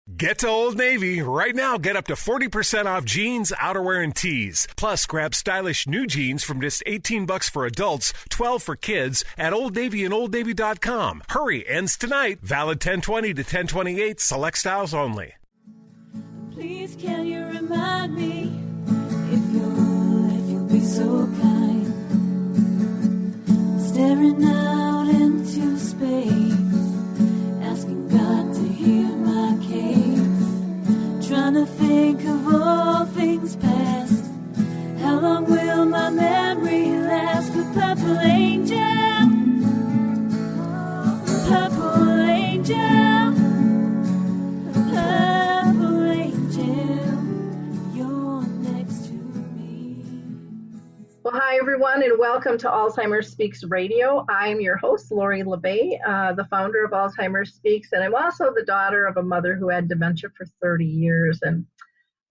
Get to Old Navy. Right now, get up to 40% off jeans, outerwear, and tees. Plus, grab stylish new jeans from just $18 for adults, $12 for kids at Old Navy and OldNavy.com. Hurry, ends tonight. Valid 10/20 to 10/28, select styles only. Please can you remind me if you'll be so kind, staring out into space, asking God to hear my case, trying to think of all things past. How long will my memory last? The purple angel, purple angel, purple angel, you're next to me. Well, hi, everyone, and welcome to Alzheimer Speaks Radio. I'm your host, Lori LeBay, the founder of Alzheimer Speaks, and I'm also the daughter of a mother who had dementia for 30 years, and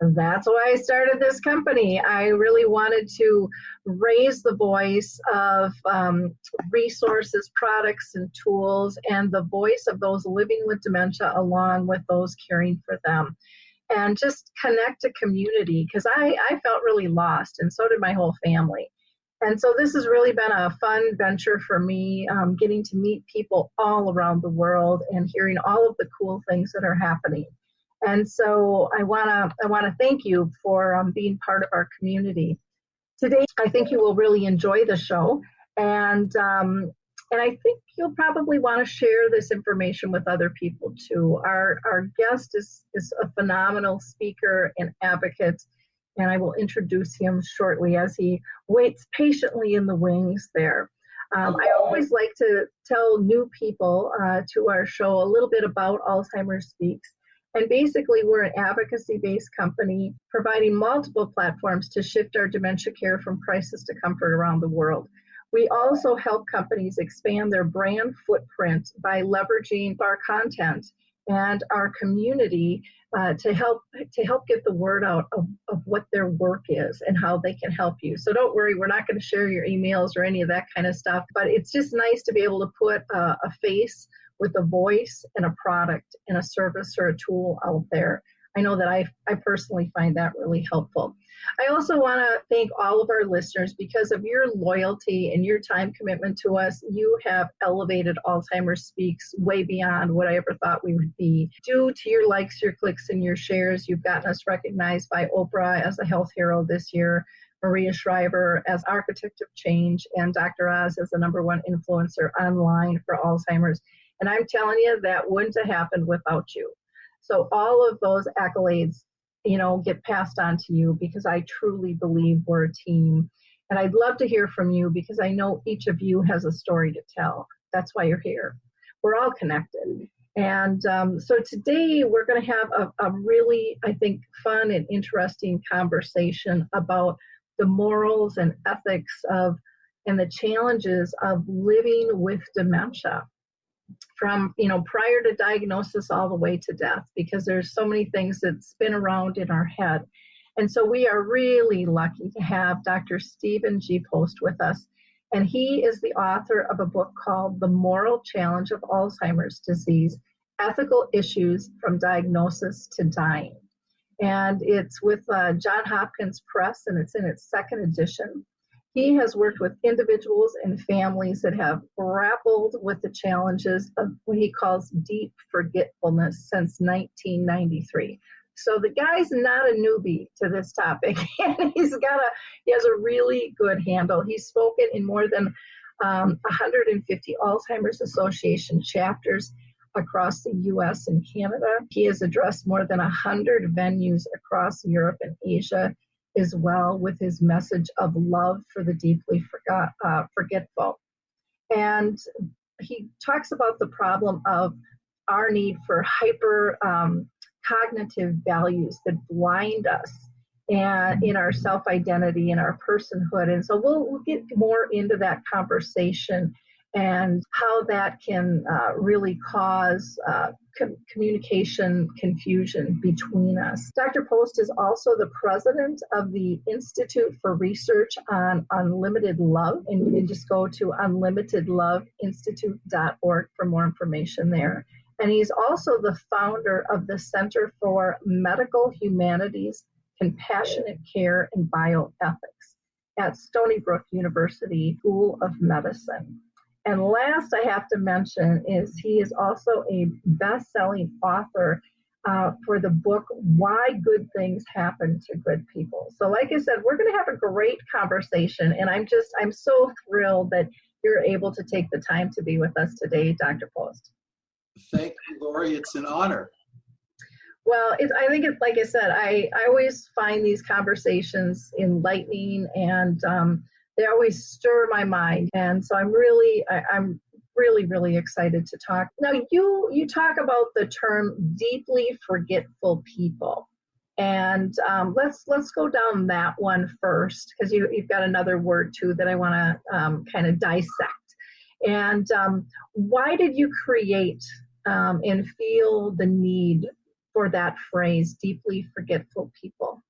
that's why I started this company. I really wanted to raise the voice of resources, products, and tools, and the voice of those living with dementia along with those caring for them, and just connect a community, because I felt really lost, and so did my whole family. And so this has really been a fun venture for me, getting to meet people all around the world and hearing all of the cool things that are happening. And so I wanna thank you for being part of our community. Today, I think you will really enjoy the show, and I think you'll probably want to share this information with other people too. Our guest is a phenomenal speaker and advocate, and I will introduce him shortly as he waits patiently in the wings there. I always like to tell new people to our show a little bit about Alzheimer Speaks. And basically, we're an advocacy-based company providing multiple platforms to shift our dementia care from crisis to comfort around the world. We also help companies expand their brand footprint by leveraging our content and our community to help get the word out of what their work is and how they can help you. So don't worry, we're not going to share your emails or any of that kind of stuff, but it's just nice to be able to put a face with a voice and a product and a service or a tool out there. I know that I personally find that really helpful. I also want to thank all of our listeners. Because of your loyalty and your time commitment to us, you have elevated Alzheimer Speaks way beyond what I ever thought we would be. Due to your likes, your clicks, and your shares, you've gotten us recognized by Oprah as a health hero this year, Maria Shriver as Architect of Change, and Dr. Oz as the #1 influencer online for Alzheimer's. And I'm telling you, that wouldn't have happened without you. So all of those accolades, get passed on to you, because I truly believe we're a team. And I'd love to hear from you, because I know each of you has a story to tell. That's why you're here. We're all connected. And so today we're going to have a really, I think, fun and interesting conversation about the morals and ethics and the challenges of living with dementia, from prior to diagnosis all the way to death, because there's so many things that spin around in our head. And so we are really lucky to have Dr. Stephen G. Post with us, and he is the author of a book called The Moral Challenge of Alzheimer's Disease: Ethical Issues from Diagnosis to Dying. And it's with Johns Hopkins Press, and it's in its 2nd edition. He has worked with individuals and families that have grappled with the challenges of what he calls deep forgetfulness since 1993. So the guy's not a newbie to this topic, and he has a really good handle. He's spoken in more than 150 Alzheimer's Association chapters across the U.S. and Canada. He has addressed more than 100 venues across Europe and Asia as well, with his message of love for the deeply forgetful. And he talks about the problem of our need for hyper cognitive values that blind us and in our self-identity and our personhood. And so we'll get more into that conversation and how that can really cause communication confusion between us. Dr. Post is also the president of the Institute for Research on Unlimited Love, and you can just go to unlimitedloveinstitute.org for more information there. And he's also the founder of the Center for Medical Humanities, Compassionate Care, and Bioethics at Stony Brook University School of Medicine. And last I have to mention is he is also a best-selling author for the book, Why Good Things Happen to Good People. So like I said, we're going to have a great conversation, and I'm so thrilled that you're able to take the time to be with us today, Dr. Post. Thank you, Lori. It's an honor. Well, I think it's like I said, I always find these conversations enlightening, and they always stir my mind. And so I'm really excited to talk. Now, you talk about the term deeply forgetful people. And let's go down that one first, because you've got another word too that I want to kind of dissect. And why did you create and feel the need for that phrase, deeply forgetful people?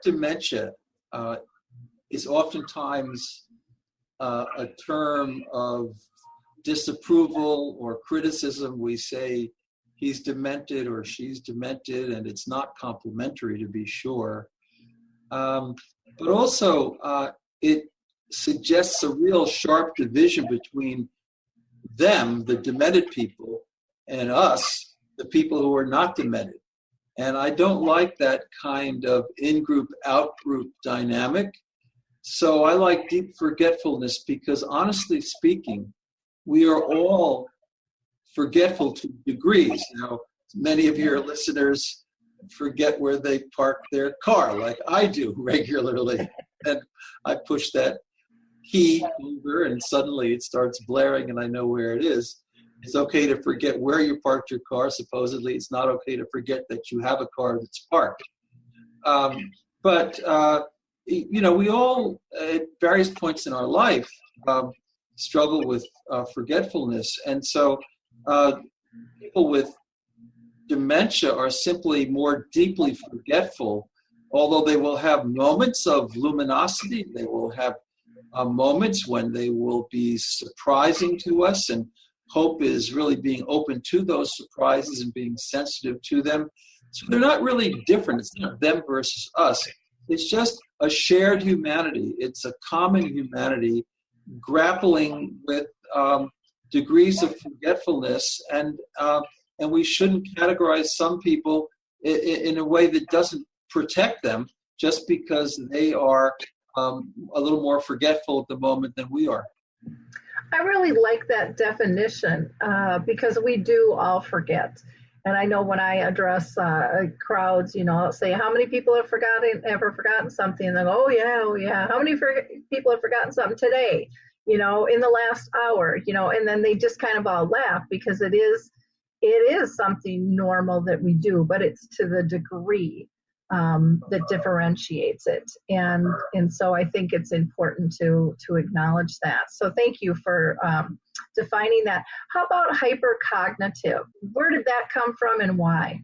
Dementia is oftentimes a term of disapproval or criticism. We say he's demented or she's demented, and it's not complimentary, to be sure. But also, it suggests a real sharp division between them, the demented people, and us, the people who are not demented. And I don't like that kind of in-group, out-group dynamic. So I like deep forgetfulness because, honestly speaking, we are all forgetful to degrees. Now, many of your listeners forget where they park their car, like I do regularly. And I push that key over, and suddenly it starts blaring, and I know where it is. It's okay to forget where you parked your car. Supposedly, it's not okay to forget that you have a car that's parked. But we all, at various points in our life, struggle with forgetfulness. And so people with dementia are simply more deeply forgetful, although they will have moments of luminosity. They will have moments when they will be surprising to us, and hope is really being open to those surprises and being sensitive to them. So they're not really different. It's not them versus us. It's just a shared humanity. It's a common humanity grappling with degrees of forgetfulness, and we shouldn't categorize some people in a way that doesn't protect them just because they are a little more forgetful at the moment than we are. I really like that definition because we do all forget. And I know when I address crowds, I'll say, how many people have ever forgotten something? And they go, oh yeah. How many people have forgotten something today, in the last hour, and then they just kind of all laugh because it is something normal that we do, but it's to the degree that differentiates it. And so I think it's important to acknowledge that. So thank you for defining that. How about hypercognitive? Where did that come from and why?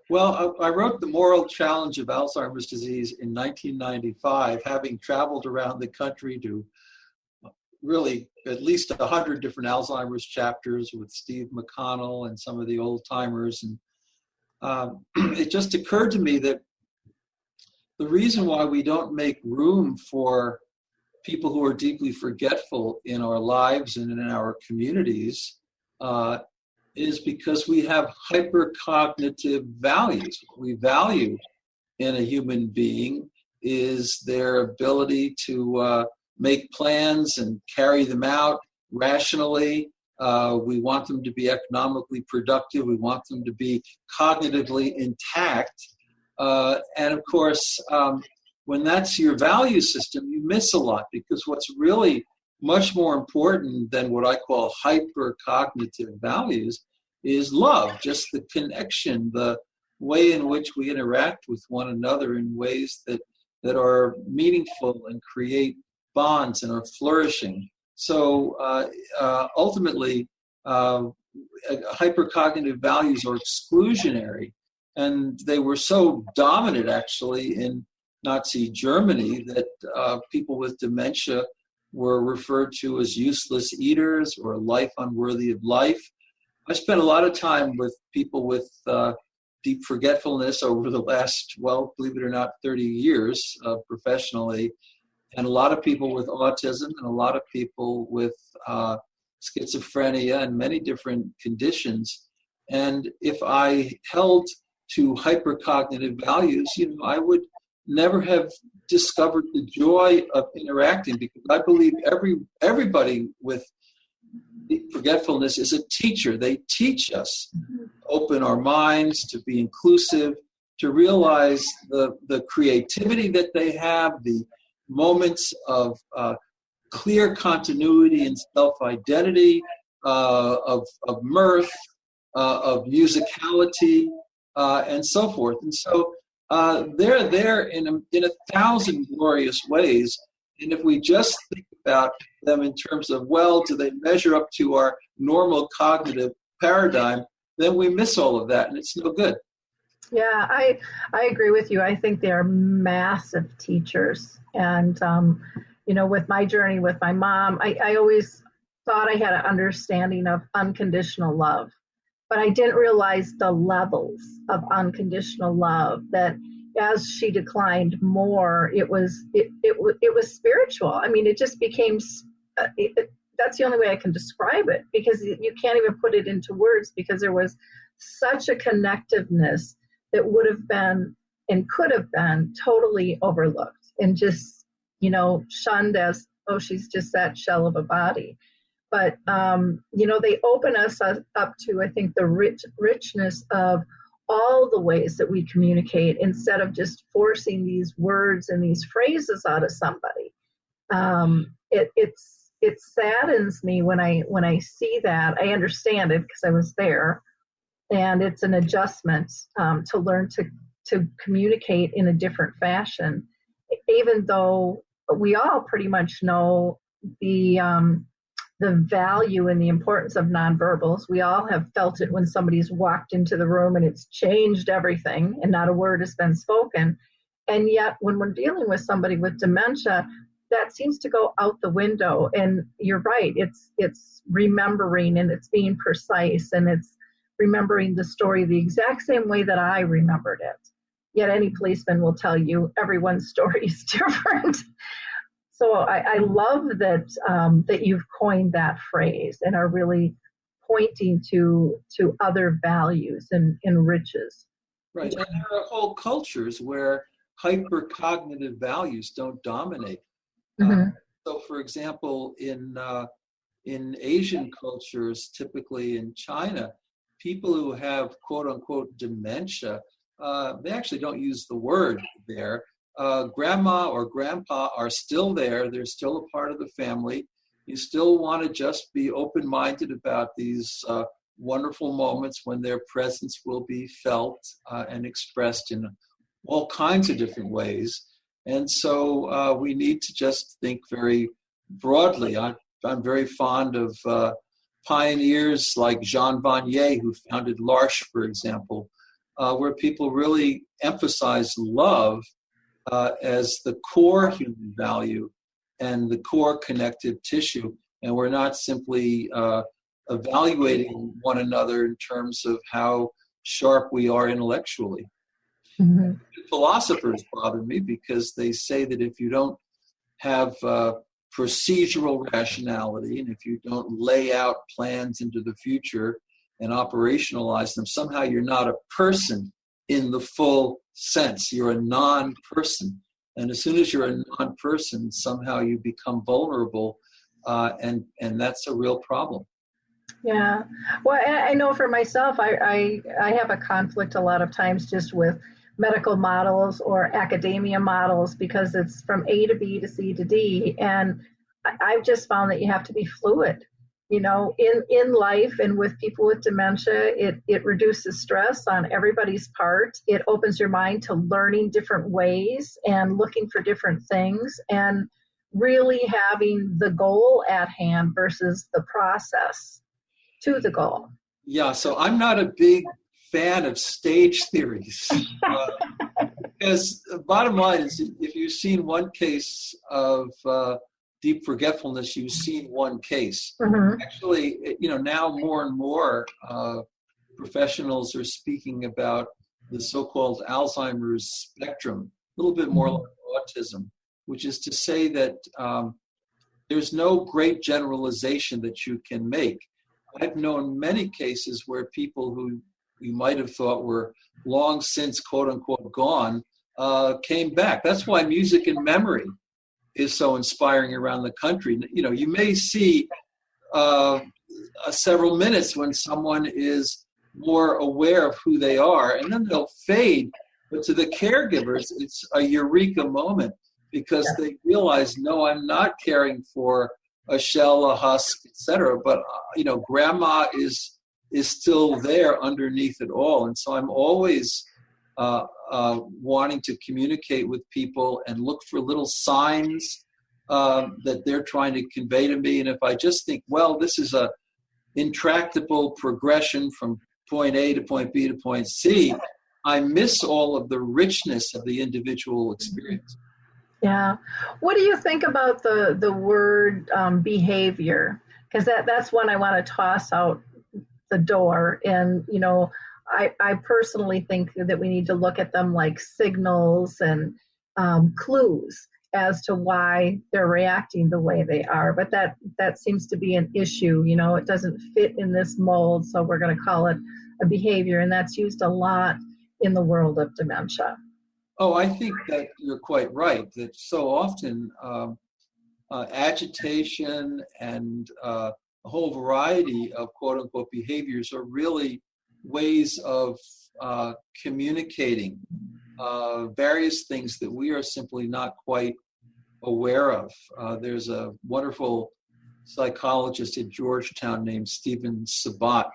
Well, I wrote The Moral Challenge of Alzheimer's Disease in 1995, having traveled around the country to really at least 100 different Alzheimer's chapters with Steve McConnell and some of the old timers. And it just occurred to me that the reason why we don't make room for people who are deeply forgetful in our lives and in our communities is because we have hypercognitive values. What we value in a human being is their ability to make plans and carry them out rationally. We want them to be economically productive. We want them to be cognitively intact. And of course, when that's your value system, you miss a lot, because what's really much more important than what I call hypercognitive values is love, just the connection, the way in which we interact with one another in ways that are meaningful and create bonds and are flourishing. So ultimately, hypercognitive values are exclusionary, and they were so dominant actually in Nazi Germany that people with dementia were referred to as useless eaters or life unworthy of life. I spent a lot of time with people with deep forgetfulness over the last, well, believe it or not, 30 years professionally, and a lot of people with autism and a lot of people with schizophrenia and many different conditions. And if I held to hypercognitive values, I would never have discovered the joy of interacting, because I believe everybody with forgetfulness is a teacher. They teach us to open our minds, to be inclusive, to realize the creativity that they have, the moments of clear continuity and self-identity, of mirth, of musicality, and so forth. And so they're there in a thousand glorious ways. And if we just think about them in terms of, well, do they measure up to our normal cognitive paradigm, then we miss all of that, and it's no good. Yeah, I agree with you. I think they are massive teachers. And, with my journey with my mom, I always thought I had an understanding of unconditional love, but I didn't realize the levels of unconditional love, that as she declined more, it was spiritual. I mean, it just became, that's the only way I can describe it, because you can't even put it into words, because there was such a connectiveness that would have been and could have been totally overlooked and just, shunned as, oh, she's just that shell of a body. But, they open us up to, I think, the richness of all the ways that we communicate, instead of just forcing these words and these phrases out of somebody. It saddens me when I see that. I understand it because I was there, and it's an adjustment to learn to communicate in a different fashion, even though we all pretty much know the value and the importance of nonverbals. We all have felt it when somebody's walked into the room and it's changed everything and not a word has been spoken. And yet when we're dealing with somebody with dementia, that seems to go out the window. And you're right, it's remembering, and it's being precise, and it's remembering the story the exact same way that I remembered it. Yet any policeman will tell you everyone's story is different. So I love that you've coined that phrase and are really pointing to other values and riches. Right. And there are whole cultures where hypercognitive values don't dominate. Mm-hmm. So, for example, in Asian cultures, typically in China, people who have quote unquote dementia, they actually don't use the word there. Grandma or grandpa are still there. They're still a part of the family. You still want to just be open-minded about these wonderful moments when their presence will be felt and expressed in all kinds of different ways. And so we need to just think very broadly. I'm very fond of pioneers like Jean Vanier, who founded L'Arche, for example, where people really emphasize love as the core human value and the core connective tissue. And we're not simply evaluating one another in terms of how sharp we are intellectually. Mm-hmm. Philosophers bother me because they say that if you don't have procedural rationality, and if you don't lay out plans into the future and operationalize them, somehow you're not a person in the full sense. You're a non-person. And as soon as you're a non-person, somehow you become vulnerable, and that's a real problem. Yeah. Well, I know for myself, I have a conflict a lot of times just with medical models or academia models, because it's from A to B to C to D. And I've just found that you have to be fluid, in life, and with people with dementia, it reduces stress on everybody's part. It opens your mind to learning different ways and looking for different things, and really having the goal at hand versus the process to the goal. Yeah, so I'm not a big fan of stage theories. Because the bottom line is, if you've seen one case of deep forgetfulness, you've seen one case. Mm-hmm. Actually, now more and more professionals are speaking about the so-called Alzheimer's spectrum, a little bit more like autism, which is to say that there's no great generalization that you can make. I've known many cases where people who you might have thought were long since, quote unquote, gone, came back. That's why music and memory is so inspiring around the country. You may see several minutes when someone is more aware of who they are, and then they'll fade. But to the caregivers, it's a eureka moment because they realize, no, I'm not caring for a shell, a husk, etc. But grandma is still there underneath it all, and so I'm always wanting to communicate with people and look for little signs that they're trying to convey to me. And if I just think, well, this is a intractable progression from point A to point B to point C, I miss all of the richness of the individual experience. Yeah. What do you think about the word behavior? Because that's one I want to toss out the door. And, I personally think that we need to look at them like signals and clues as to why they're reacting the way they are. But that seems to be an issue. It doesn't fit in this mold, so we're going to call it a behavior. And that's used a lot in the world of dementia. Oh, I think that you're quite right, that so often agitation and a whole variety of quote-unquote behaviors are really ways of communicating various things that we are simply not quite aware of. There's a wonderful psychologist at Georgetown named Stephen Sabat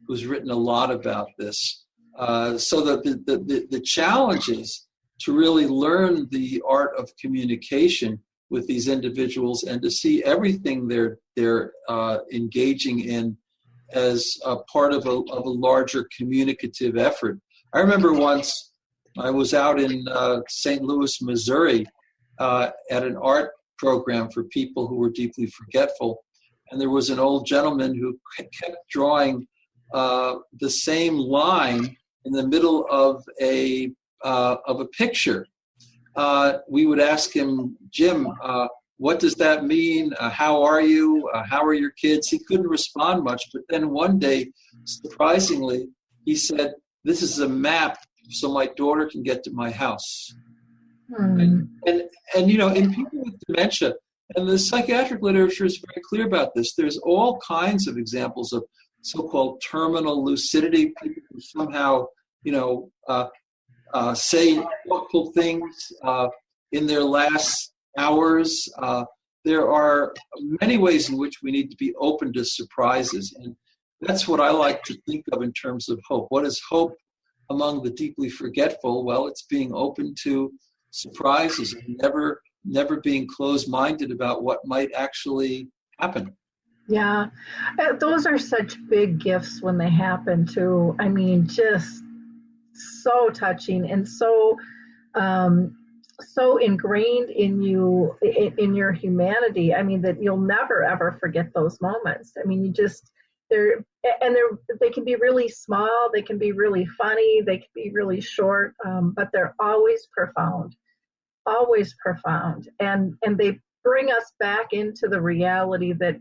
who's written a lot about this. So the challenge is to really learn the art of communication with these individuals and to see everything they're engaging in as a part of a larger communicative effort. I remember once I was out in St. Louis, Missouri, at an art program for people who were deeply forgetful, and there was an old gentleman who kept drawing the same line in the middle of a picture. We would ask him, Jim, what does that mean? How are you? How are your kids? He couldn't respond much, but then one day, surprisingly, he said, this is a map so my daughter can get to my house. And in people with dementia, and the psychiatric literature is very clear about this, there's all kinds of examples of so-called terminal lucidity, people who somehow, say thoughtful things in their last hours. There are many ways in which we need to be open to surprises, and that's what I like to think of in terms of hope. What is hope among the deeply forgetful? Well, it's being open to surprises and never being closed-minded about what might actually happen. Yeah, those are such big gifts when they happen too. I mean, just so touching and so ingrained in you, in your humanity. I mean, that you'll never ever forget those moments. I mean, they can be really small, they can be really funny, they can be really short, but they're always profound, and they bring us back into the reality that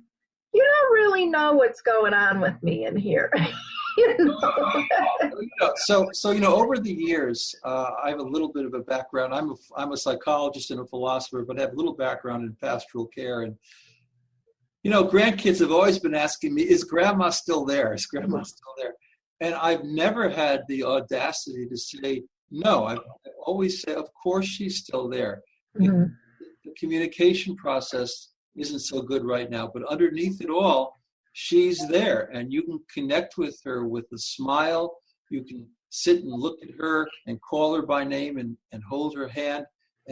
you don't really know what's going on with me in here. So over the years, I have a little bit of a background. I'm a psychologist and a philosopher, but I have a little background in pastoral care. And grandkids have always been asking me, "Is Grandma still there? Is Grandma still there?" And I've never had the audacity to say no. I always say, "Of course she's still there." Mm-hmm. The communication process isn't so good right now, but underneath it all, she's there, and you can connect with her with a smile. You can sit and look at her and call her by name and hold her hand,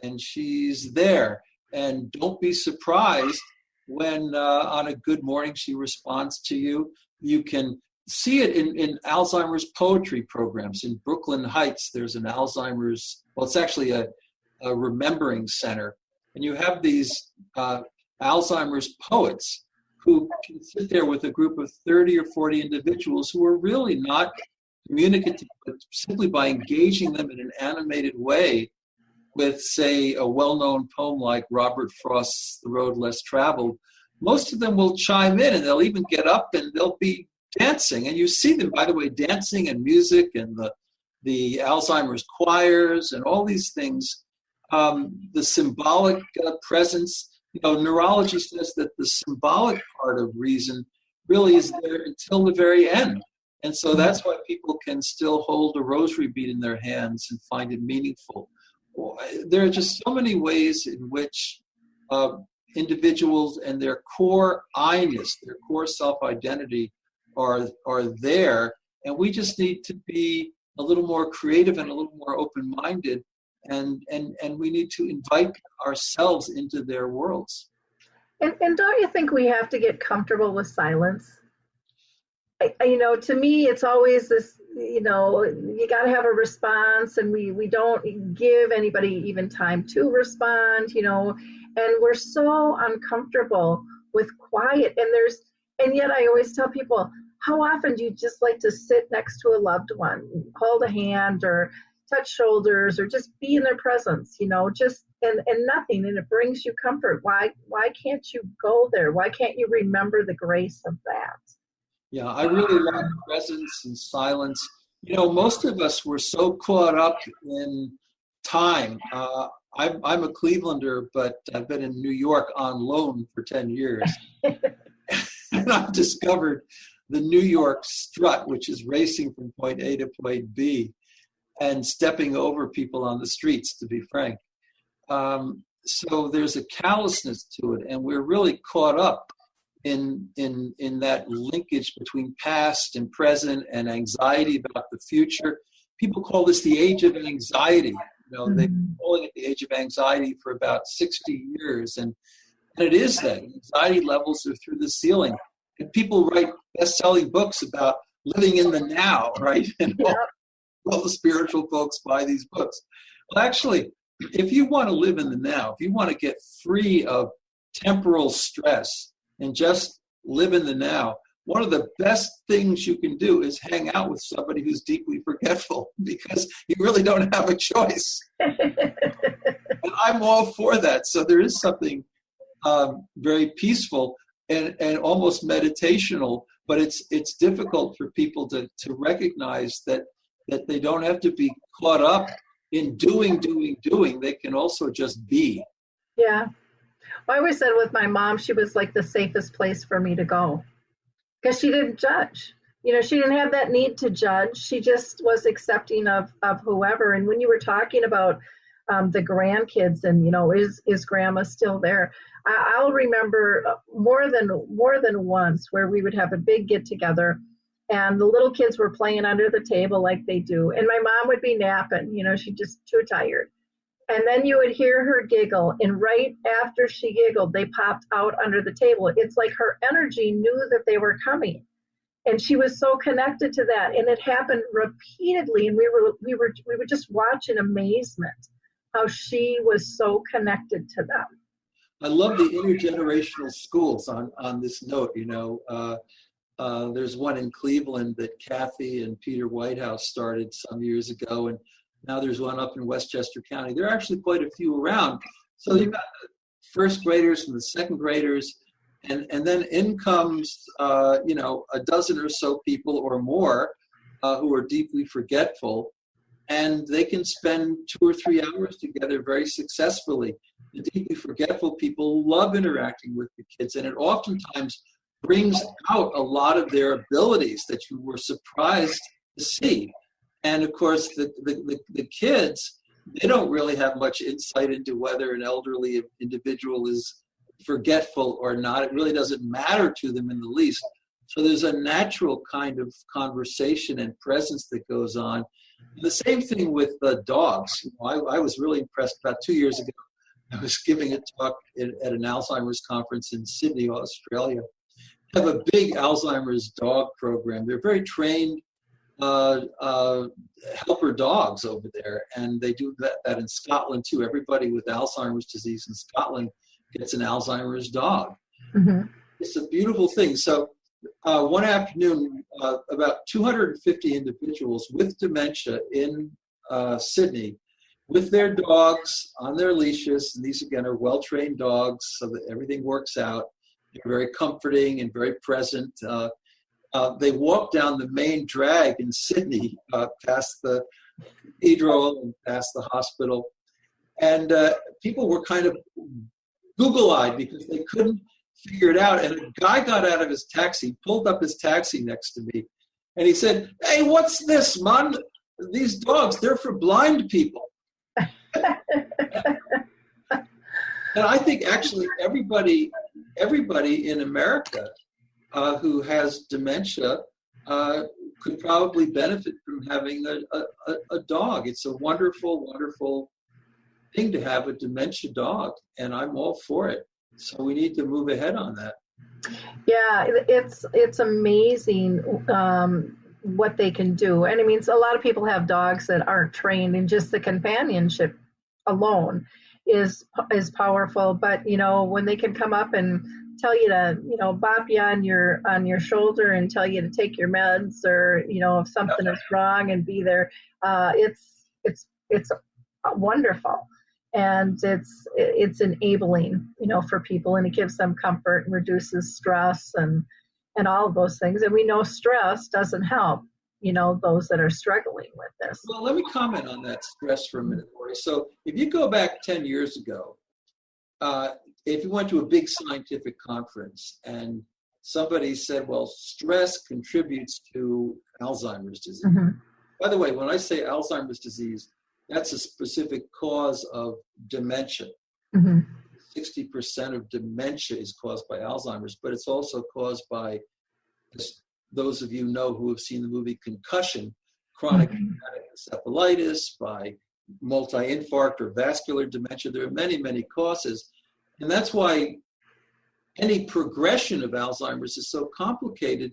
and she's there. And don't be surprised when on a good morning she responds to you. You can see it in Alzheimer's poetry programs. In Brooklyn Heights, there's an Alzheimer's, well, it's actually a remembering center. And you have these Alzheimer's poets who can sit there with a group of 30 or 40 individuals who are really not communicative, but simply by engaging them in an animated way with, say, a well-known poem like Robert Frost's The Road Less Traveled, most of them will chime in, and they'll even get up and they'll be dancing. And you see them, by the way, dancing and music and the Alzheimer's choirs and all these things. The symbolic presence, neurology says that the symbolic part of reason really is there until the very end. And so that's why people can still hold a rosary bead in their hands and find it meaningful. There are just so many ways in which individuals and their core I-ness, their core self-identity are there. And we just need to be a little more creative and a little more open-minded. And we need to invite ourselves into their worlds. And don't you think we have to get comfortable with silence? To me, it's always this, you got to have a response, and we don't give anybody even time to respond, and we're so uncomfortable with quiet. And yet I always tell people, how often do you just like to sit next to a loved one, hold a hand or touch shoulders or just be in their presence, and nothing, and it brings you comfort. Why can't you go there? Why can't you remember the grace of that? Yeah, I really like presence and silence. Most of us were so caught up in time. I'm a Clevelander, but I've been in New York on loan for 10 years. And I've discovered the New York strut, which is racing from point A to point B and stepping over people on the streets, to be frank. So there's a callousness to it, and we're really caught up in that linkage between past and present and anxiety about the future. People call this the age of anxiety. They've been calling it the age of anxiety for about 60 years. And it is that. Anxiety levels are through the ceiling. And people write best-selling books about living in the now, right? And all the spiritual folks buy these books. Well, actually, if you want to live in the now, if you want to get free of temporal stress and just live in the now, one of the best things you can do is hang out with somebody who's deeply forgetful, because you really don't have a choice. And I'm all for that. So there is something very peaceful and almost meditational, but it's difficult for people to recognize that they don't have to be caught up in doing. They can also just be. Yeah. Well, I always said with my mom, she was like the safest place for me to go, because she didn't judge. She didn't have that need to judge. She just was accepting of whoever. And when you were talking about the grandkids and, is grandma still there? I'll remember more than once where we would have a big get together, and the little kids were playing under the table like they do. And my mom would be napping, she's just too tired. And then you would hear her giggle, and right after she giggled, they popped out under the table. It's like her energy knew that they were coming, and she was so connected to that. And it happened repeatedly, and we would just watch in amazement how she was so connected to them. I love the intergenerational schools on this note. There's one in Cleveland that Kathy and Peter Whitehouse started some years ago, and now there's one up in Westchester County. There are actually quite a few around. So you've got the first graders and the second graders, and then in comes a dozen or so people or more who are deeply forgetful, and they can spend 2 or 3 hours together very successfully. The deeply forgetful people love interacting with the kids, and it oftentimes brings out a lot of their abilities that you were surprised to see. And of course, the kids, they don't really have much insight into whether an elderly individual is forgetful or not. It really doesn't matter to them in the least. So there's a natural kind of conversation and presence that goes on. And the same thing with dogs. I was really impressed about 2 years ago. I was giving a talk at an Alzheimer's conference in Sydney, Australia. They have a big Alzheimer's dog program. They're very trained helper dogs over there, and they do that in Scotland too. Everybody with Alzheimer's disease in Scotland gets an Alzheimer's dog. Mm-hmm. It's a beautiful thing. So one afternoon, about 250 individuals with dementia in Sydney, with their dogs on their leashes, and these again are well-trained dogs, so that everything works out. They're very comforting and very present. They walked down the main drag in Sydney, past the cathedral and past the hospital, and people were kind of Google-eyed because they couldn't figure it out. And a guy got out of his taxi, pulled up his taxi next to me, and he said, "Hey, what's this, man? These dogs, they're for blind people." And I think actually everybody in America who has dementia could probably benefit from having a dog. It's a wonderful, wonderful thing to have a dementia dog, and I'm all for it. So we need to move ahead on that. Yeah, it's amazing what they can do. And I mean, a lot of people have dogs that aren't trained, and just the companionship alone is powerful. But when they can come up and tell you to bop you on your shoulder and tell you to take your meds, or if something is wrong, and be there, it's wonderful. And it's enabling, for people, and it gives them comfort and reduces stress and all of those things. And we know stress doesn't help, those that are struggling with this. Well, let me comment on that stress for a minute, Lori. So if you go back 10 years ago, if you went to a big scientific conference and somebody said, well, stress contributes to Alzheimer's disease. Mm-hmm. By the way, when I say Alzheimer's disease, that's a specific cause of dementia. Mm-hmm. 60% of dementia is caused by Alzheimer's, but it's also caused by, as those of you know who have seen the movie Concussion, chronic encephalitis, by multi-infarct or vascular dementia. There are many, many causes. And that's why any progression of Alzheimer's is so complicated,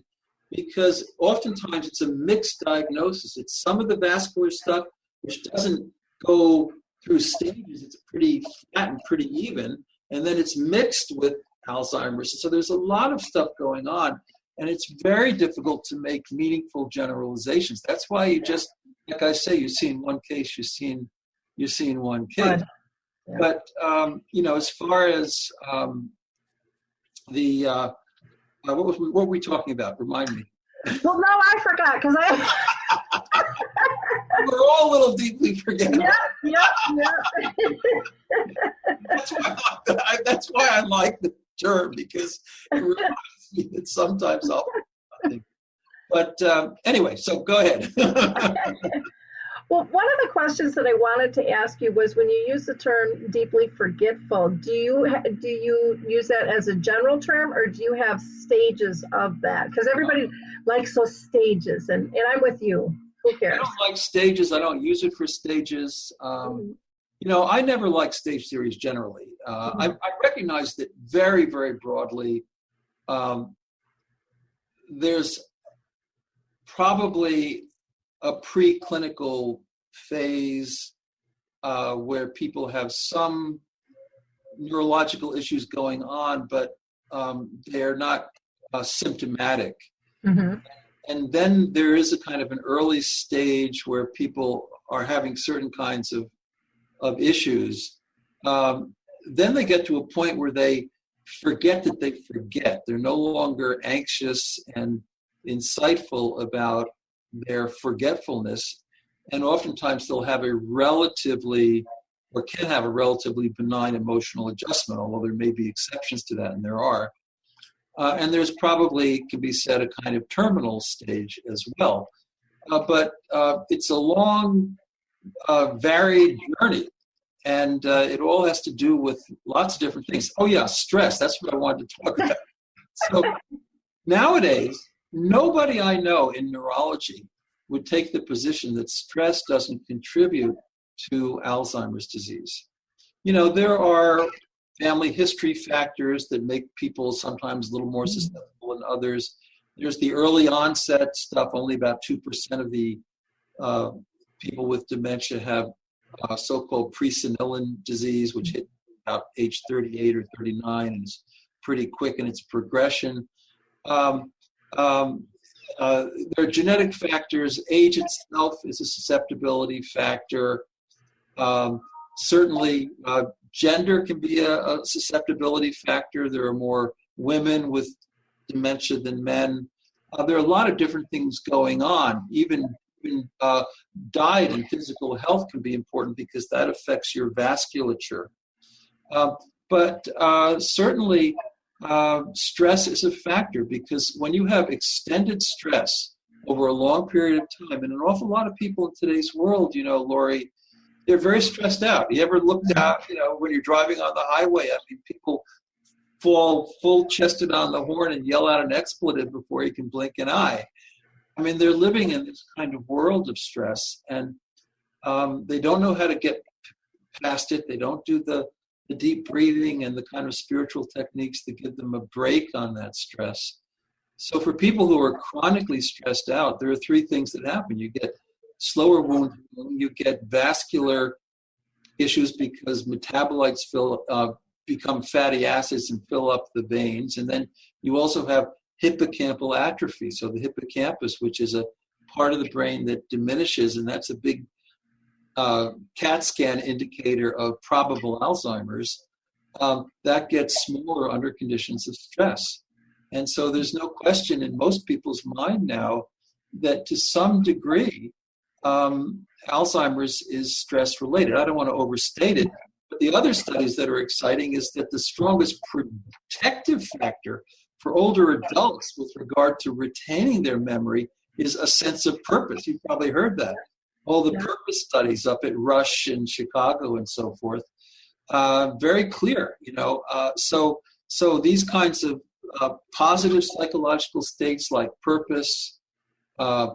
because oftentimes it's a mixed diagnosis. It's some of the vascular stuff which doesn't go through stages. It's pretty flat and pretty even. And then it's mixed with Alzheimer's. So there's a lot of stuff going on. And it's very difficult to make meaningful generalizations. That's why you just, like I say, you've seen one case, you've seen one kid. Yeah. But, as far as what were we talking about? Remind me. Well, no, I forgot, because we're all a little deeply forgetful. Yeah. That's why I like the term, because it reminds me that sometimes I'll think. But anyway, so go ahead. Well, one of the questions that I wanted to ask you was, when you use the term deeply forgetful, do you use that as a general term, or do you have stages of that? Because everybody likes those stages, and I'm with you. Who cares? I don't like stages. I don't use it for stages. I never like stage theories generally. I recognize that very, very broadly, there's probably a preclinical phase where people have some neurological issues going on, but they're not symptomatic. Mm-hmm. And then there is a kind of an early stage where people are having certain kinds of issues. Then they get to a point where they forget that they forget. They're no longer anxious and insightful about their forgetfulness. And oftentimes they'll have can have a relatively benign emotional adjustment, although there may be exceptions to that, and there are. And there's probably, can be said, a kind of terminal stage as well. But it's a long, varied journey. And it all has to do with lots of different things. Oh, yeah, stress. That's what I wanted to talk about. So nowadays, nobody I know in neurology would take the position that stress doesn't contribute to Alzheimer's disease. There are family history factors that make people sometimes a little more susceptible than others. There's the early onset stuff. Only about 2% of the people with dementia have so-called presenilin disease, which hit about age 38 or 39, and it's pretty quick in its progression. There are genetic factors. Age itself is a susceptibility factor. Certainly, gender can be a susceptibility factor. There are more women with dementia than men. There are a lot of different things going on. Even diet and physical health can be important because that affects your vasculature. But certainly, stress is a factor, because when you have extended stress over a long period of time, and an awful lot of people in today's world, Lori, they're very stressed out. You ever looked out, when you're driving on the highway, I mean, people fall full-chested on the horn and yell out an expletive before you can blink an eye. I mean, they're living in this kind of world of stress, and they don't know how to get past it. They don't do the deep breathing and the kind of spiritual techniques that give them a break on that stress. So for people who are chronically stressed out, there are three things that happen. You get slower wound healing, you get vascular issues because metabolites become fatty acids and fill up the veins, and then you also have hippocampal atrophy. So the hippocampus, which is a part of the brain that diminishes, and that's a big CAT scan indicator of probable Alzheimer's, that gets smaller under conditions of stress. And so there's no question in most people's mind now that to some degree, Alzheimer's is stress related. I don't want to overstate it, but the other studies that are exciting is that the strongest protective factor for older adults with regard to retaining their memory is a sense of purpose. You've probably heard that. All the purpose studies up at Rush in Chicago and so forth, very clear, So these kinds of positive psychological states like purpose,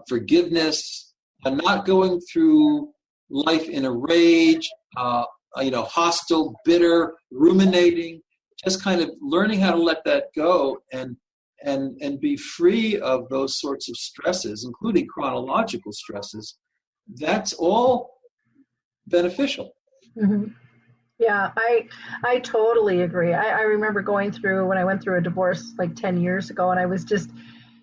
forgiveness, not going through life in a rage, hostile, bitter, ruminating, just kind of learning how to let that go and be free of those sorts of stresses, including chronological stresses. That's all beneficial. Mm-hmm. Yeah, I totally agree. I remember when I went through a divorce like 10 years ago, and I was just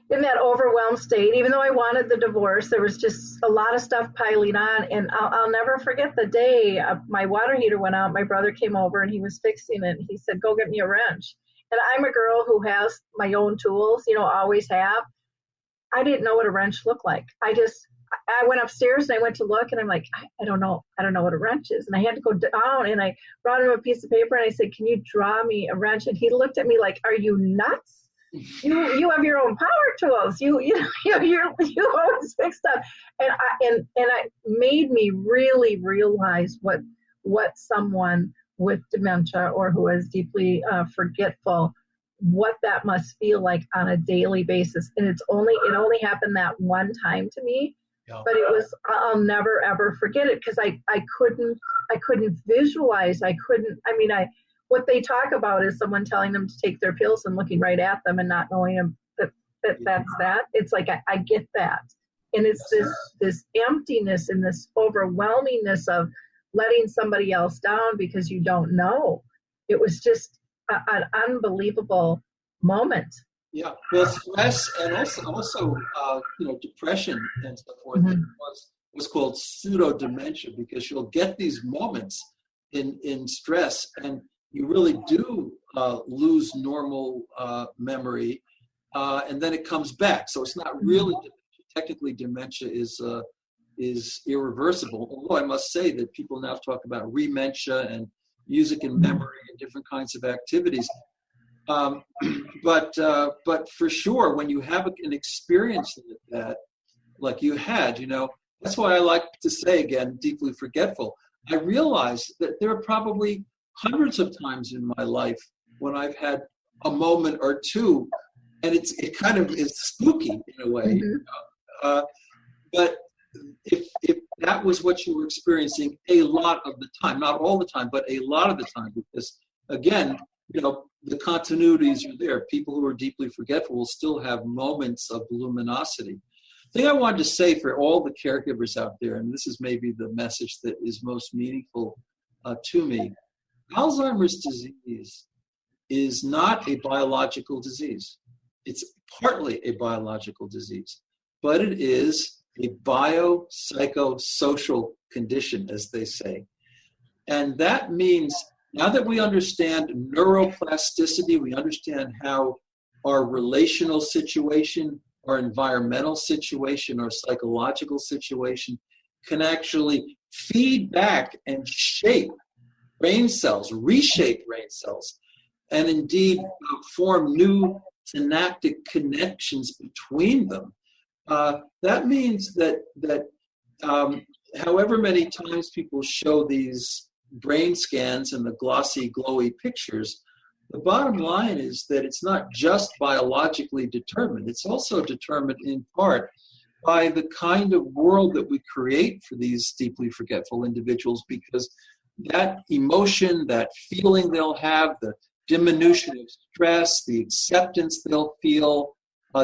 in that overwhelmed state. Even though I wanted the divorce, there was just a lot of stuff piling on. And I'll never forget the day my water heater went out. My brother came over and he was fixing it. He said, "Go get me a wrench." And I'm a girl who has my own tools, always have. I didn't know what a wrench looked like. I went upstairs and I went to look, and I'm like, I don't know what a wrench is. And I had to go down, and I brought him a piece of paper and I said, "Can you draw me a wrench?" And he looked at me like, "Are you nuts? You have your own power tools. You always fix stuff." And it made me really realize what someone with dementia or who is deeply forgetful, what that must feel like on a daily basis. And it only happened that one time to me. But I'll never ever forget it, because I couldn't visualize. What they talk about is someone telling them to take their pills and looking right at them and not knowing that's that. It's like, I get that. And it's this emptiness and this overwhelmingness of letting somebody else down because you don't know. It was just an unbelievable moment. Yeah, well, stress and also depression and so forth was called pseudo-dementia, because you'll get these moments in stress and you really do lose normal memory, and then it comes back. So it's not really dementia. Technically, dementia is irreversible, although I must say that people now talk about rementia and music and memory and different kinds of activities. But for sure, when you have an experience like that, like you had, that's why I like to say, again, deeply forgetful. I realized that there are probably hundreds of times in my life when I've had a moment or two, and it kind of is spooky in a way. But if that was what you were experiencing a lot of the time, not all the time, but a lot of the time, because again, the continuities are there. People who are deeply forgetful will still have moments of luminosity. The thing I wanted to say for all the caregivers out there, and this is maybe the message that is most meaningful to me, Alzheimer's disease is not a biological disease. It's partly a biological disease, but it is a biopsychosocial condition, as they say. And that means now that we understand neuroplasticity, we understand how our relational situation, our environmental situation, our psychological situation can actually feed back and shape brain cells, reshape brain cells, and indeed form new synaptic connections between them. That means that however many times people show these brain scans and the glossy, glowy pictures, the bottom line is that it's not just biologically determined. It's also determined in part by the kind of world that we create for these deeply forgetful individuals, because that emotion, that feeling they'll have, the diminution of stress, the acceptance they'll feel,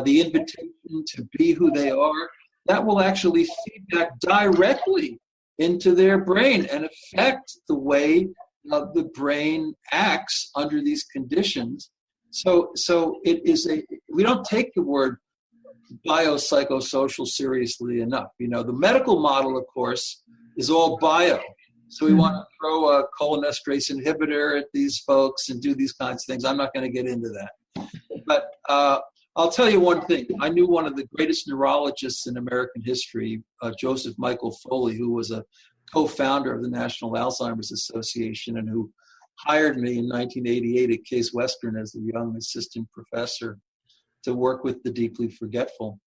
the invitation to be who they are, that will actually feed back directly into their brain and affect the way the brain acts under these conditions. So it is we don't take the word biopsychosocial seriously enough. You know, the medical model, of course, is all bio. So we want to throw a cholinesterase inhibitor at these folks and do these kinds of things. I'm not going to get into that. But I'll tell you one thing. I knew one of the greatest neurologists in American history, Joseph Michael Foley, who was a co-founder of the National Alzheimer's Association and who hired me in 1988 at Case Western as a young assistant professor to work with the deeply forgetful.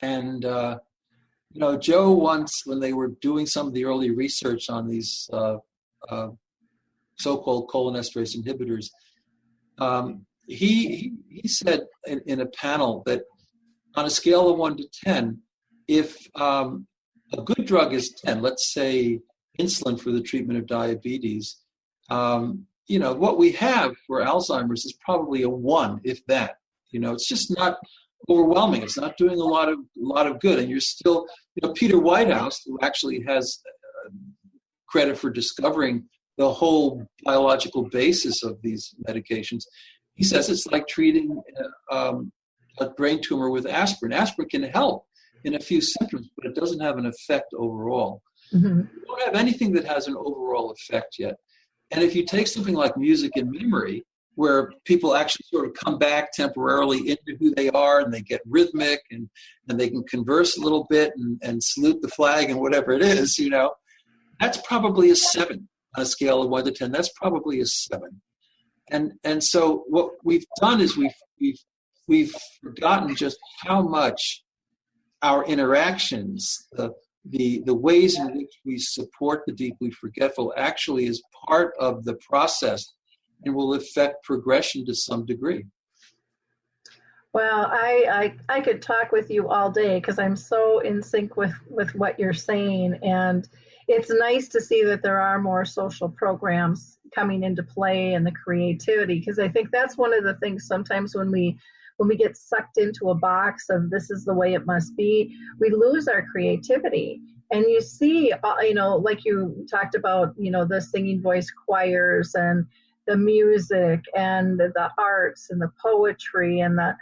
And, you know, Joe once, when they were doing some of the early research on these so-called cholinesterase inhibitors, he said in a panel that on a scale of 1 to 10, if a good drug is 10, let's say insulin for the treatment of diabetes, you know, what we have for Alzheimer's is probably a 1, if that. You know, it's just not overwhelming. It's not doing a lot of good. And you're still, you know, Peter Whitehouse, who actually has credit for discovering the whole biological basis of these medications, he says it's like treating a brain tumor with aspirin. Aspirin can help in a few symptoms, but it doesn't have an effect overall. Mm-hmm. We don't have anything that has an overall effect yet. And if you take something like music and memory, where people actually sort of come back temporarily into who they are and they get rhythmic and they can converse a little bit and salute the flag and whatever it is, you know, that's probably a 7 on a scale of 1 to 10. That's probably a 7. And so what we've done is we've forgotten just how much our interactions, the ways in which we support the deeply forgetful actually is part of the process and will affect progression to some degree. Well, I could talk with you all day because I'm so in sync with what you're saying. And it's nice to see that there are more social programs coming into play and the creativity, because I think that's one of the things sometimes when we get sucked into a box of this is the way it must be, we lose our creativity. And you see, you know, like you talked about, you know, the singing voice choirs and the music and the arts and the poetry and the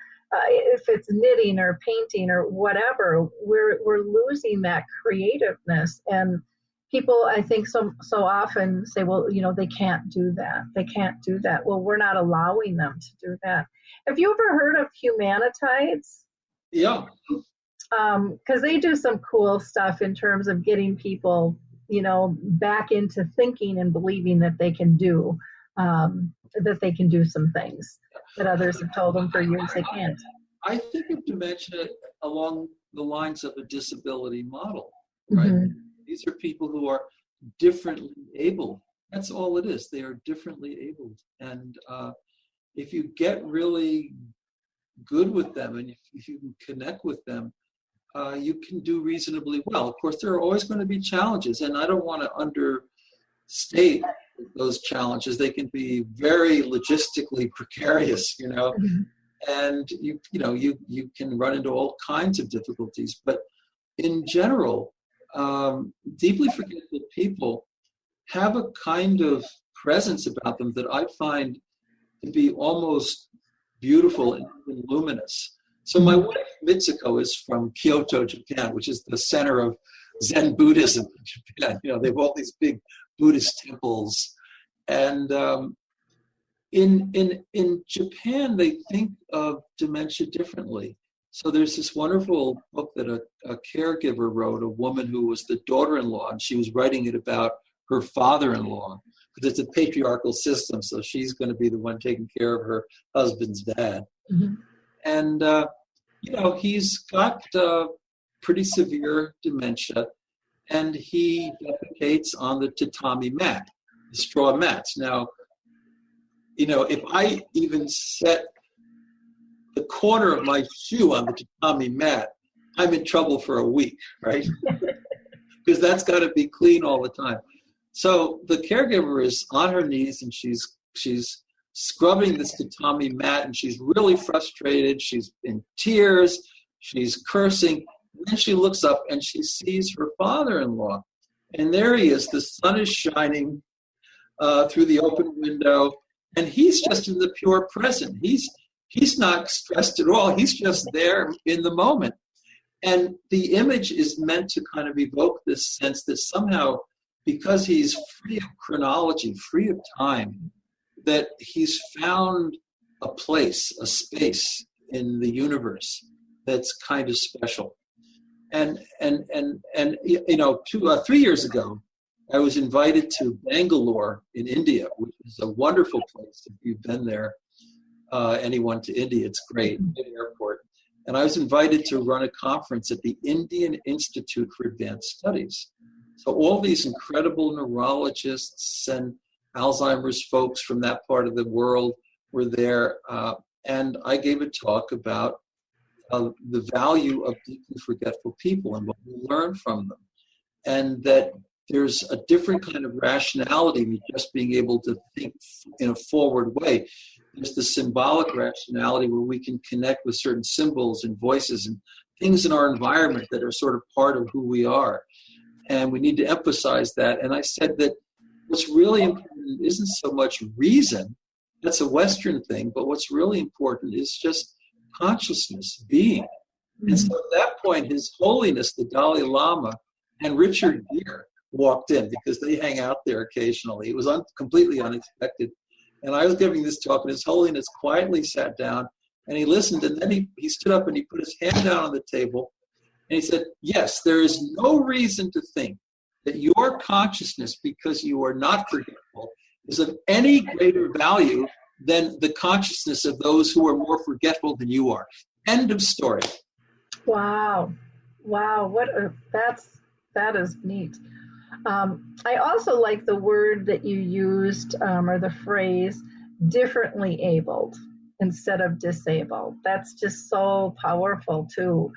if it's knitting or painting or whatever, we're losing that creativeness. And people, I think, so often say, well, you know, they can't do that. They can't do that. Well, we're not allowing them to do that. Have you ever heard of Humanitides? Yeah. Because they do some cool stuff in terms of getting people, you know, back into thinking and believing that they can do some things that others have told them for years they can't. I think of dementia along the lines of a disability model, right? Mm-hmm. These are people who are differently able. That's all it is. They are differently abled. And if you get really good with them and if you can connect with them, you can do reasonably well. Of course, there are always going to be challenges, and I don't want to understate those challenges. They can be very logistically precarious, you know, mm-hmm. and you can run into all kinds of difficulties. But in general, deeply forgetful people have a kind of presence about them that I find to be almost beautiful and even luminous. So my wife, Mitsuko, is from Kyoto, Japan, which is the center of Zen Buddhism in Japan. They have all these big Buddhist temples. And in Japan, they think of dementia differently. So there's this wonderful book that a caregiver wrote, a woman who was the daughter-in-law, and she was writing it about her father-in-law, because it's a patriarchal system, so she's going to be the one taking care of her husband's dad. Mm-hmm. And, he's got pretty severe dementia, and he defecates on the tatami mat, the straw mats. Now, if I even set the corner of my shoe on the tatami mat, I'm in trouble for a week, right? Because that's got to be clean all the time. So the caregiver is on her knees, and she's scrubbing this tatami mat, and she's really frustrated. She's in tears. She's cursing. And then she looks up, and she sees her father-in-law. And there he is. The sun is shining through the open window, and he's just in the pure present. He's not stressed at all. He's just there in the moment. And the image is meant to kind of evoke this sense that somehow, because he's free of chronology, free of time, that he's found a place, a space in the universe that's kind of special. And 3 years ago, I was invited to Bangalore in India, which is a wonderful place. If you've been there, anyone to India, it's great, big airport. And I was invited to run a conference at the Indian Institute for Advanced Studies. So all these incredible neurologists and Alzheimer's folks from that part of the world were there. And I gave a talk about the value of deeply forgetful people and what we learn from them. And that there's a different kind of rationality than just being able to think in a forward way. There's the symbolic rationality where we can connect with certain symbols and voices and things in our environment that are sort of part of who we are. And we need to emphasize that. And I said that what's really important isn't so much reason, that's a Western thing, but what's really important is just consciousness, being. Mm-hmm. And so at that point, His Holiness, the Dalai Lama, and Richard Gere walked in because they hang out there occasionally. It was completely unexpected. And I was giving this talk, and His Holiness quietly sat down, and he listened, and then he stood up and he put his hand down on the table, and he said, yes, there is no reason to think that your consciousness, because you are not forgetful, is of any greater value than the consciousness of those who are more forgetful than you are. End of story. Wow. That is neat. I also like the word that you used, or the phrase, differently abled instead of disabled. That's just so powerful, too.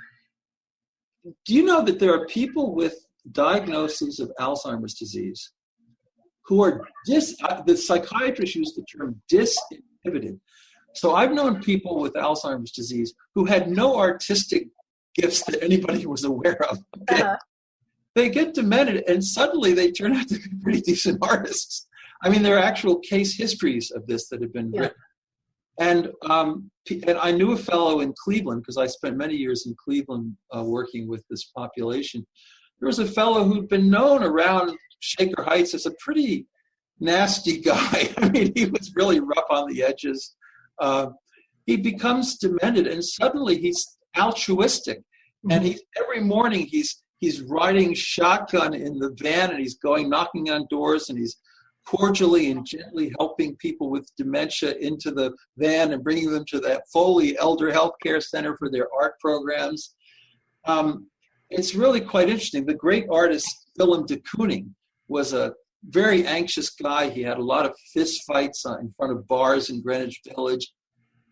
Do you know that there are people with diagnoses of Alzheimer's disease who are the psychiatrists use the term disinhibited. So I've known people with Alzheimer's disease who had no artistic gifts that anybody was aware of. Okay? Uh-huh. They get demented, and suddenly they turn out to be pretty decent artists. I mean, there are actual case histories of this that have been written. And I knew a fellow in Cleveland, because I spent many years in Cleveland working with this population. There was a fellow who'd been known around Shaker Heights as a pretty nasty guy. I mean, he was really rough on the edges. He becomes demented, and suddenly he's altruistic. Mm-hmm. And every morning he's riding shotgun in the van, and he's going knocking on doors, and he's cordially and gently helping people with dementia into the van and bringing them to that Foley Elder Health Care Center for their art programs. It's really quite interesting. The great artist Willem de Kooning was a very anxious guy. He had a lot of fist fights in front of bars in Greenwich Village.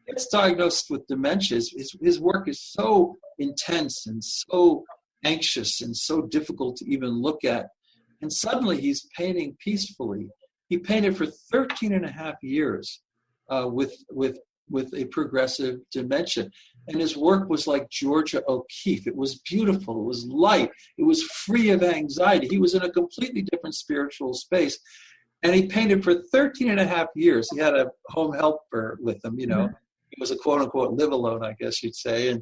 He gets diagnosed with dementia. His work is so intense and so anxious and so difficult to even look at. And suddenly he's painting peacefully. He painted for 13 and a half years with a progressive dementia. And his work was like Georgia O'Keeffe. It was beautiful. It was light. It was free of anxiety. He was in a completely different spiritual space. And he painted for 13 and a half years. He had a home helper with him, you know. He was a quote unquote live alone, I guess you'd say.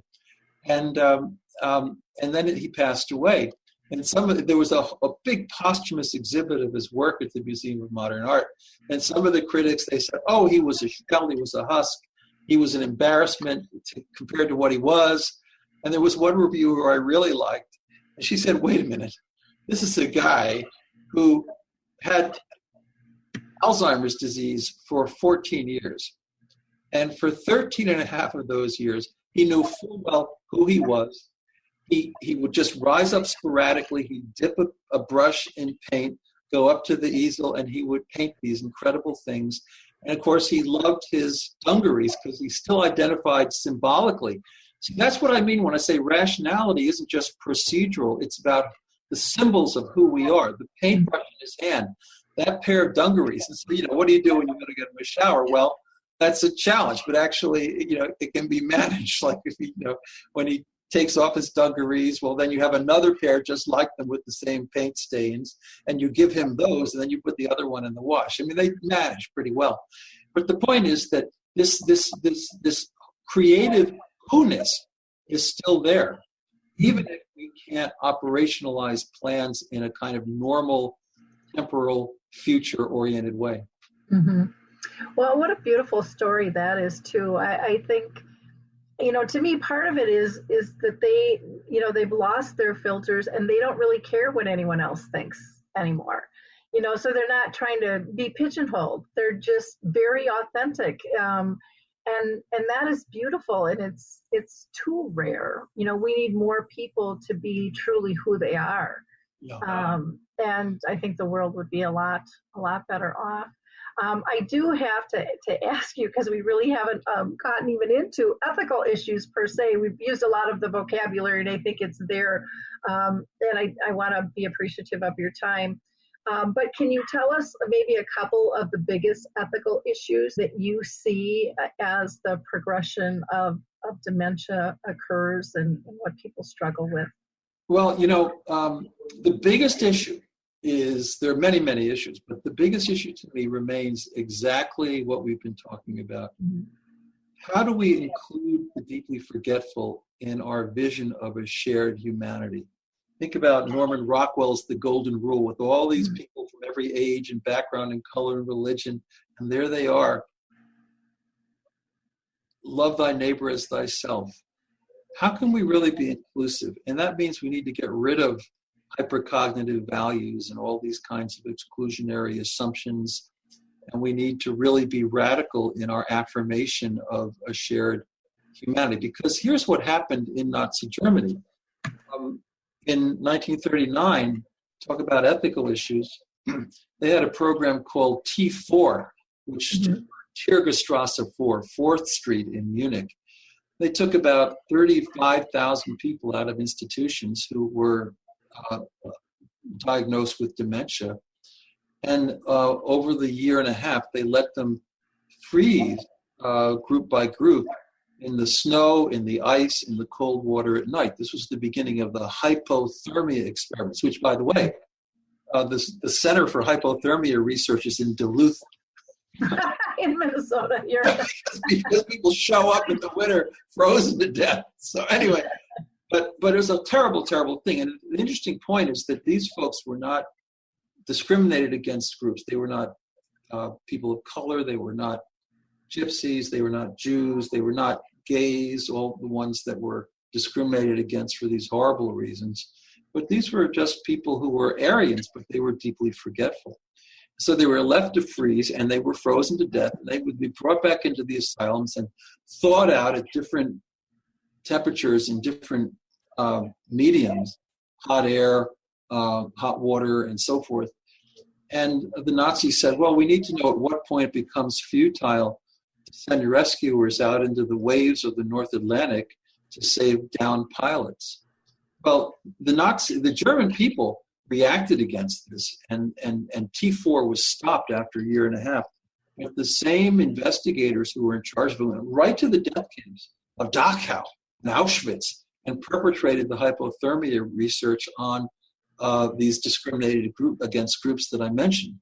And then he passed away. And there was a big posthumous exhibit of his work at the Museum of Modern Art. And some of the critics, they said, oh, he was a shell, he was a husk. He was an embarrassment compared to what he was. And there was one reviewer I really liked. And she said, wait a minute. This is a guy who had Alzheimer's disease for 14 years. And for 13 and a half of those years, he knew full well who he was. He would just rise up sporadically. He'd dip a brush in paint, go up to the easel, and he would paint these incredible things. And of course, he loved his dungarees because he still identified symbolically. So that's what I mean when I say rationality isn't just procedural. It's about the symbols of who we are. The paintbrush in his hand, that pair of dungarees. And so, you know, what do you do when you're going to get in a shower? Well, that's a challenge, but actually, you know, it can be managed. Like if you know, when he takes off his dungarees, well, then you have another pair just like them with the same paint stains, and you give him those, and then you put the other one in the wash. I mean, they manage pretty well. But the point is that this creative who-ness is still there, even if we can't operationalize plans in a kind of normal, temporal, future-oriented way. Mm-hmm. Well, what a beautiful story that is, too. I think, you know, to me, part of it is that they, you know, they've lost their filters and they don't really care what anyone else thinks anymore. You know, so they're not trying to be pigeonholed. They're just very authentic. And that is beautiful, and it's too rare. You know, we need more people to be truly who they are. Yeah. And I think the world would be a lot better off. I do have to ask you, because we really haven't gotten even into ethical issues per se. We've used a lot of the vocabulary, and I think it's there. And I want to be appreciative of your time. But can you tell us maybe a couple of the biggest ethical issues that you see as the progression of dementia occurs and what people struggle with? Well, you know, the biggest issue is, there are many, many issues, but the biggest issue to me remains exactly what we've been talking about. Mm-hmm. How do we include the deeply forgetful in our vision of a shared humanity? Think about Norman Rockwell's The Golden Rule, with all these people from every age and background and color and religion, and there they are. Love thy neighbor as thyself. How can we really be inclusive? And that means we need to get rid of hypercognitive values and all these kinds of exclusionary assumptions, and we need to really be radical in our affirmation of a shared humanity. Because here's what happened in Nazi Germany. In 1939, talk about ethical issues, they had a program called T4, which stood for Tiergestrasse 4, 4th Street in Munich. They took about 35,000 people out of institutions who were diagnosed with dementia. And over the year and a half, they let them freeze group by group in the snow, in the ice, in the cold water at night. This was the beginning of the hypothermia experiments, which, by the way, the Center for Hypothermia Research is in Duluth. In Minnesota, here. because people show up in the winter frozen to death. So anyway, but it was a terrible, terrible thing. And the interesting point is that these folks were not discriminated against groups. They were not people of color. They were not gypsies. They were not Jews. They were not gays, all the ones that were discriminated against for these horrible reasons. But these were just people who were Aryans, but they were deeply forgetful. So they were left to freeze, and they were frozen to death. And they would be brought back into the asylums and thawed out at different temperatures and different mediums, hot air, hot water, and so forth. And the Nazis said, well, we need to know at what point it becomes futile to send rescuers out into the waves of the North Atlantic to save downed pilots. Well, the German people reacted against this, and T4 was stopped after a year and a half. But the same investigators who were in charge of it went right to the death camps of Dachau and Auschwitz and perpetrated the hypothermia research on these discriminated against groups that I mentioned.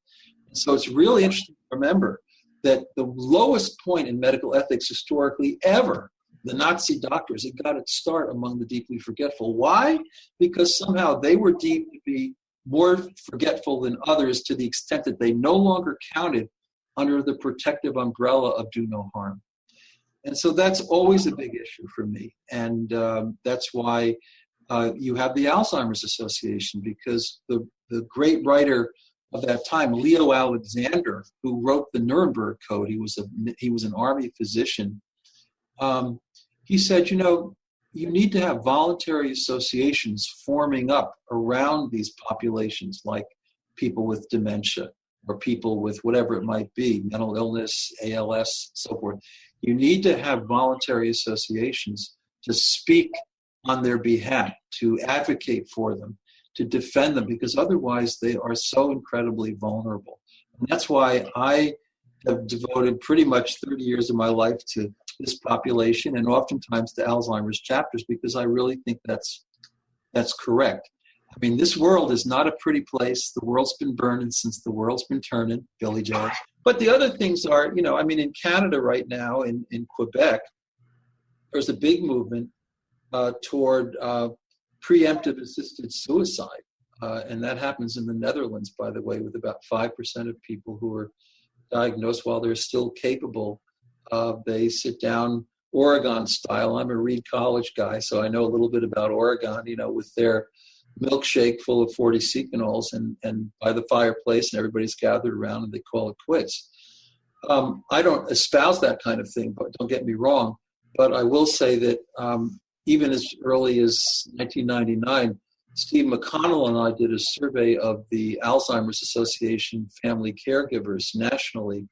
So it's really interesting to remember that the lowest point in medical ethics historically ever, the Nazi doctors, it got its start among the deeply forgetful. Why? Because somehow they were deemed to be more forgetful than others to the extent that they no longer counted under the protective umbrella of do no harm. And so that's always a big issue for me. And that's why you have the Alzheimer's Association, because the great writer of that time, Leo Alexander, who wrote the Nuremberg Code, he was an army physician. He said, you need to have voluntary associations forming up around these populations, like people with dementia or people with whatever it might be, mental illness, ALS, so forth. You need to have voluntary associations to speak on their behalf, to advocate for them, to defend them, because otherwise they are so incredibly vulnerable. And that's why I have devoted pretty much 30 years of my life to this population and oftentimes to Alzheimer's chapters, because I really think that's correct. I mean, this world is not a pretty place. The world's been burning since the world's been turning, Billy Joe. But the other things are, in Canada right now, in Quebec, there's a big movement toward preemptive assisted suicide. And that happens in the Netherlands, by the way, with about 5% of people who are diagnosed while they're still capable. They sit down Oregon style. I'm a Reed College guy, so I know a little bit about Oregon, with their milkshake full of 40 Sequinols and by the fireplace, and everybody's gathered around and they call it quits. I don't espouse that kind of thing, but don't get me wrong. But I will say that even as early as 1999, Steve McConnell and I did a survey of the Alzheimer's Association family caregivers nationally,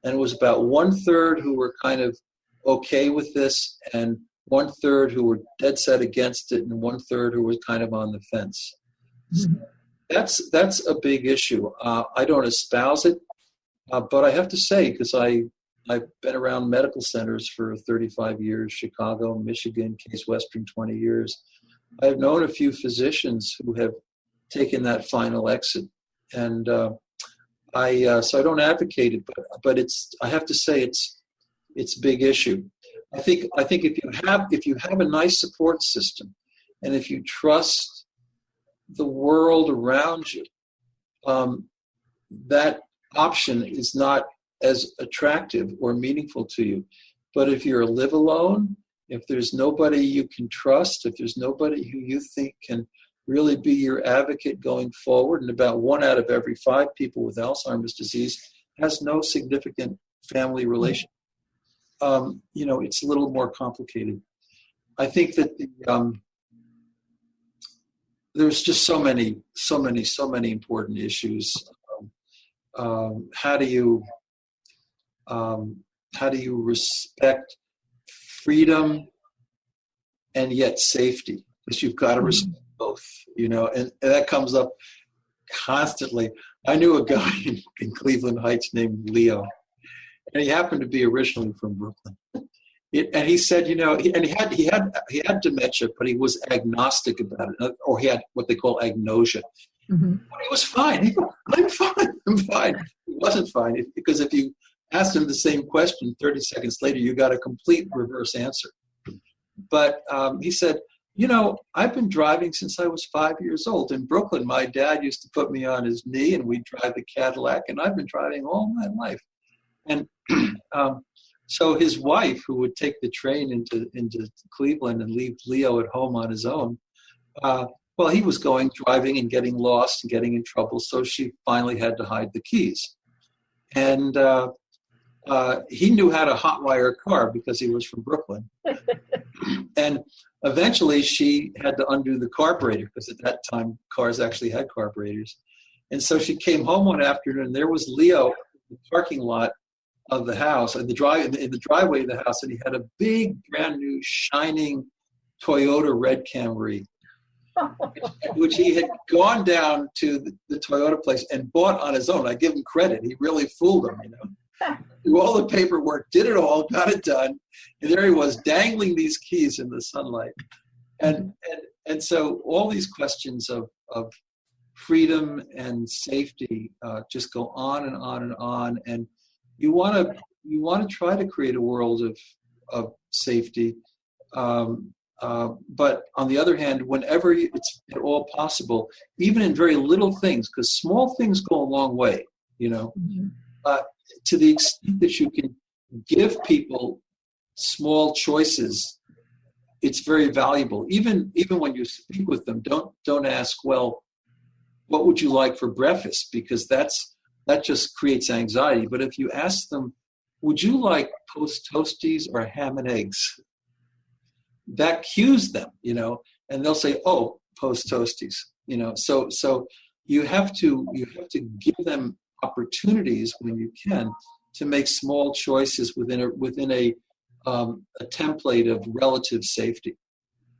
and it was about 1/3 who were kind of okay with this, and 1/3 who were dead set against it, and 1/3 who were kind of on the fence. Mm-hmm. That's a big issue. I don't espouse it, but I have to say, because I've been around medical centers for 35 years, Chicago, Michigan, Case Western 20 years. I've known a few physicians who have taken that final exit, and so I don't advocate it, but I have to say it's a big issue. I think if you have a nice support system, and if you trust the world around you, that option is not as attractive or meaningful to you. But if you're live alone, if there's nobody you can trust, if there's nobody who you think can really be your advocate going forward, and about 1 out of every 5 people with Alzheimer's disease has no significant family relation, it's a little more complicated. I think that there's just so many important issues. How do you respect freedom and yet safety? Because you've got to respect both, and that comes up constantly. I knew a guy in Cleveland Heights named Leo, and he happened to be originally from Brooklyn. And he said, he had dementia, but he was agnostic about it, or he had what they call agnosia. Mm-hmm. But he was fine. He goes, I'm fine. He wasn't fine because if you asked him the same question 30 seconds later, you got a complete reverse answer. But he said, I've been driving since I was 5 years old. In Brooklyn, my dad used to put me on his knee and we'd drive the Cadillac, and I've been driving all my life. And so his wife, who would take the train into Cleveland and leave Leo at home on his own, he was driving and getting lost and getting in trouble, so she finally had to hide the keys. And he knew how to hotwire a car because he was from Brooklyn. And eventually she had to undo the carburetor, because at that time cars actually had carburetors. And so she came home one afternoon, and there was Leo in the parking lot of the house, in the driveway of the house, and he had a big, brand new, shining Toyota red Camry, which he had gone down to the Toyota place and bought on his own. I give him credit; he really fooled him, Do all the paperwork, did it all, got it done, and there he was dangling these keys in the sunlight. And so all these questions of freedom and safety just go on and on and on. And you want to try to create a world of safety. But on the other hand, whenever it's at all possible, even in very little things, because small things go a long way, Mm-hmm. To the extent that you can give people small choices, it's very valuable. Even when you speak with them, don't ask, well, what would you like for breakfast? Because that just creates anxiety. But if you ask them, would you like post toasties or ham and eggs? That cues them, and they'll say, oh, post toasties, so you have to give them opportunities when you can to make small choices within a template of relative safety.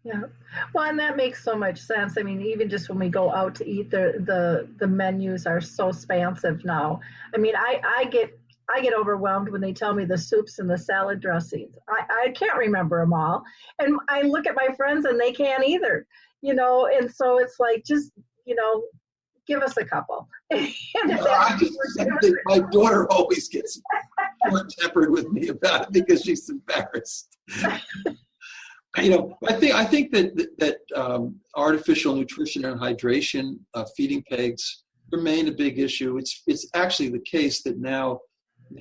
Yeah. Well, and that makes so much sense. I mean, even just when we go out to eat, the menus are so expansive now. I mean, I get overwhelmed when they tell me the soups and the salad dressings. I can't remember them all. And I look at my friends and they can't either, and so it's like, just, give us a couple. My daughter always gets more tempered with me about it because she's embarrassed. I think that artificial nutrition and hydration, feeding pegs, remain a big issue. It's actually the case that now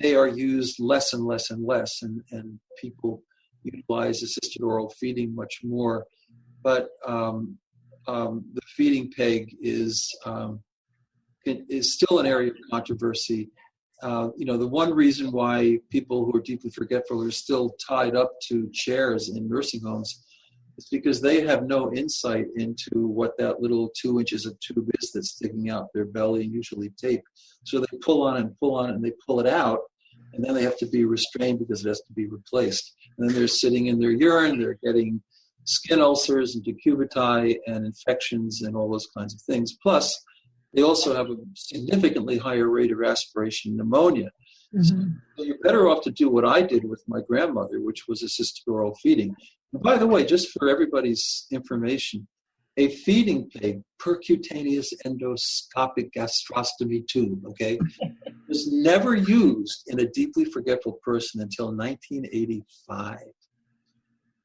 they are used less and less and less, and people utilize assisted oral feeding much more. But the feeding peg is still an area of controversy. The one reason why people who are deeply forgetful are still tied up to chairs in nursing homes is because they have no insight into what that little 2 inches of tube is that's sticking out their belly, usually tape. So they pull on it, and they pull it out, and then they have to be restrained because it has to be replaced. And then they're sitting in their urine, they're getting skin ulcers and decubiti and infections and all those kinds of things. Plus, they also have a significantly higher rate of aspiration pneumonia. Mm-hmm. So you're better off to do what I did with my grandmother, which was assisted oral feeding. And by the way, just for everybody's information, a feeding peg, percutaneous endoscopic gastrostomy tube, was never used in a deeply forgetful person until 1985.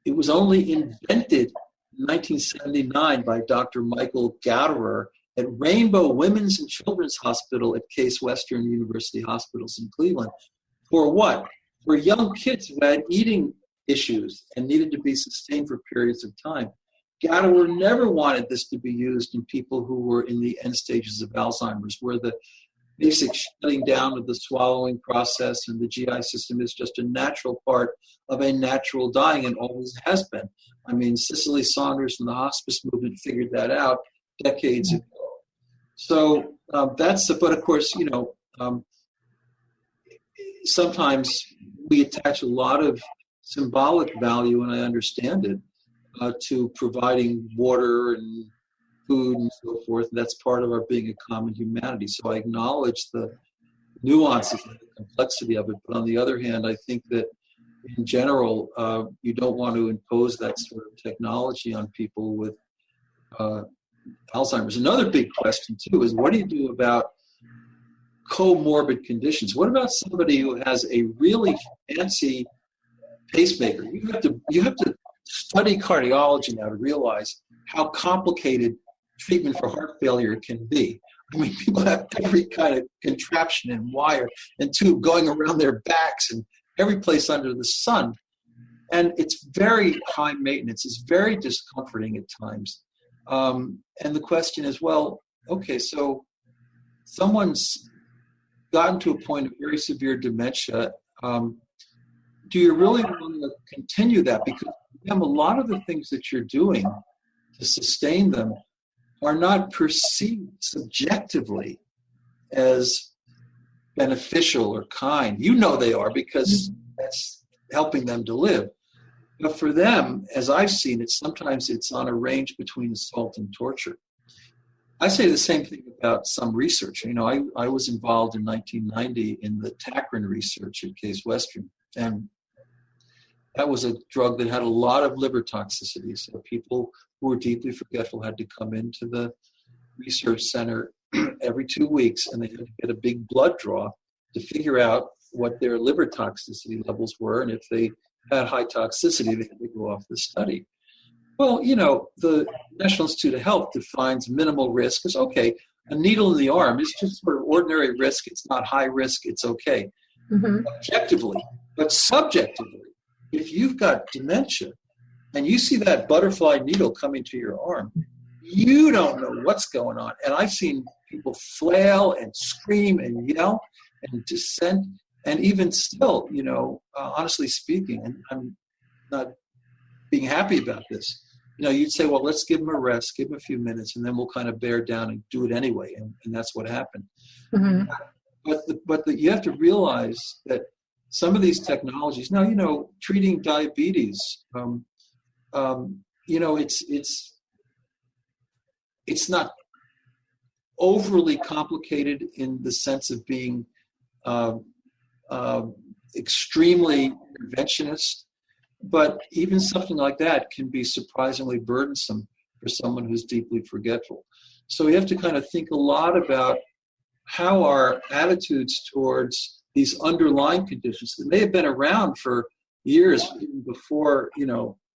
It was only invented in 1979 by Dr. Michael Gatterer at Rainbow Women's and Children's Hospital at Case Western University Hospitals in Cleveland. For what? For young kids who had eating issues and needed to be sustained for periods of time. Gatterer never wanted this to be used in people who were in the end stages of Alzheimer's, where the basic shutting down of the swallowing process and the GI system is just a natural part of a natural dying and always has been. I mean, Cicely Saunders and the hospice movement figured that out decades ago. So but of course, sometimes we attach a lot of symbolic value, and I understand it, to providing water and food and so forth. That's part of our being a common humanity. So I acknowledge the nuances and the complexity of it. But on the other hand, I think that in general, you don't want to impose that sort of technology on people with Alzheimer's. Another big question, too, is what do you do about comorbid conditions? What about somebody who has a really fancy pacemaker? You have to study cardiology now to realize how complicated treatment for heart failure can be. I mean, people have every kind of contraption and wire and tube going around their backs and every place under the sun. And it's very high maintenance. It's very discomforting at times. And the question is, well, okay, so someone's gotten to a point of very severe dementia. Do you really want to continue that? Because a lot of the things that you're doing to sustain them are not perceived subjectively as beneficial or kind. You know they are because that's helping them to live. But for them, as I've seen it, sometimes it's on a range between assault and torture. I say the same thing about some research. I was involved in 1990 in the Tacrin research at Case Western, and that was a drug that had a lot of liver toxicity. So people who were deeply forgetful had to come into the research center every 2 weeks, and they had to get a big blood draw to figure out what their liver toxicity levels were, and if they had high toxicity, they had to go off the study. Well, the National Institute of Health defines minimal risk as, okay, a needle in the arm is just sort of ordinary risk. It's not high risk. It's okay. Objectively. But subjectively, if you've got dementia and you see that butterfly needle coming to your arm, you don't know what's going on. And I've seen people flail and scream and yell and dissent. And even still, honestly speaking, and I'm not being happy about this, you'd say, well, let's give them a rest, give them a few minutes, and then we'll kind of bear down and do it anyway. And that's what happened. But you have to realize that some of these technologies, now, treating diabetes, it's not overly complicated in the sense of being extremely interventionist, but even something like that can be surprisingly burdensome for someone who's deeply forgetful. So we have to kind of think a lot about how our attitudes towards these underlying conditions that may have been around for years, even before,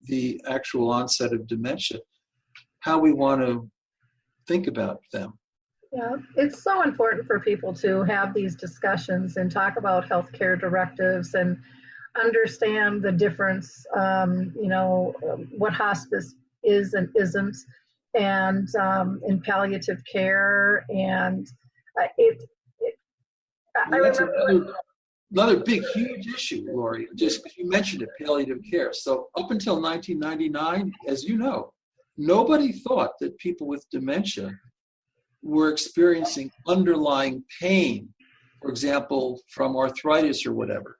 the actual onset of dementia, how we want to think about them. Yeah, it's so important for people to have these discussions and talk about healthcare directives and understand the difference, what hospice is and isn't, and in palliative care. And I remember another big, huge issue, Lori, just you mentioned it, palliative care. So up until 1999, as you know, nobody thought that people with dementia were experiencing underlying pain, for example, from arthritis or whatever.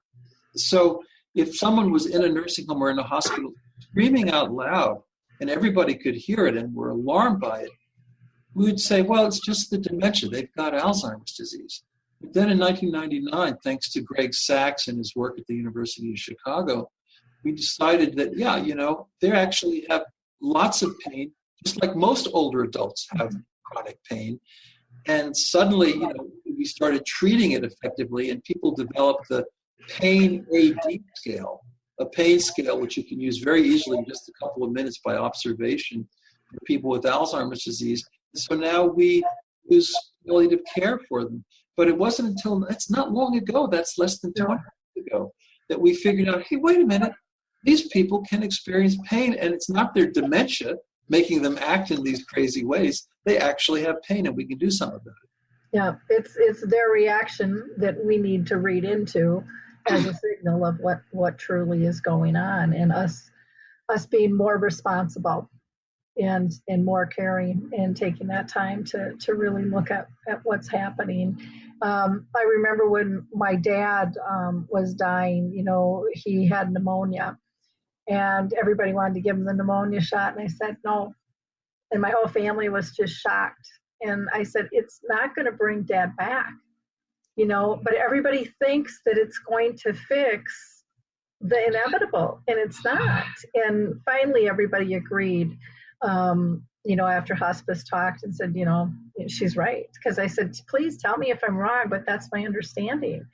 So if someone was in a nursing home or in a hospital screaming out loud and everybody could hear it and were alarmed by it, we would say, well, it's just the dementia. They've got Alzheimer's disease. But then in 1999, thanks to Greg Sachs and his work at the University of Chicago, we decided that, they actually have lots of pain, just like most older adults have chronic pain. And suddenly, we started treating it effectively, and people developed the pain AD scale, a pain scale which you can use very easily in just a couple of minutes by observation for people with Alzheimer's disease. So now we use palliative care for them. But it wasn't until, it's not long ago, that's less than 20 years ago, that we figured out, hey, wait a minute, these people can experience pain, and it's not their dementia making them act in these crazy ways. They actually have pain, and we can do something about it. Yeah, it's their reaction that we need to read into as a signal of what truly is going on, and us being more responsible and more caring and taking that time to really look at what's happening. I remember when my dad was dying, he had pneumonia, and everybody wanted to give him the pneumonia shot, and I said no, and my whole family was just shocked. And I said, it's not going to bring Dad back, but everybody thinks that it's going to fix the inevitable, and it's not. And finally, everybody agreed, after hospice talked and said, she's right. Because I said, please tell me if I'm wrong, but that's my understanding.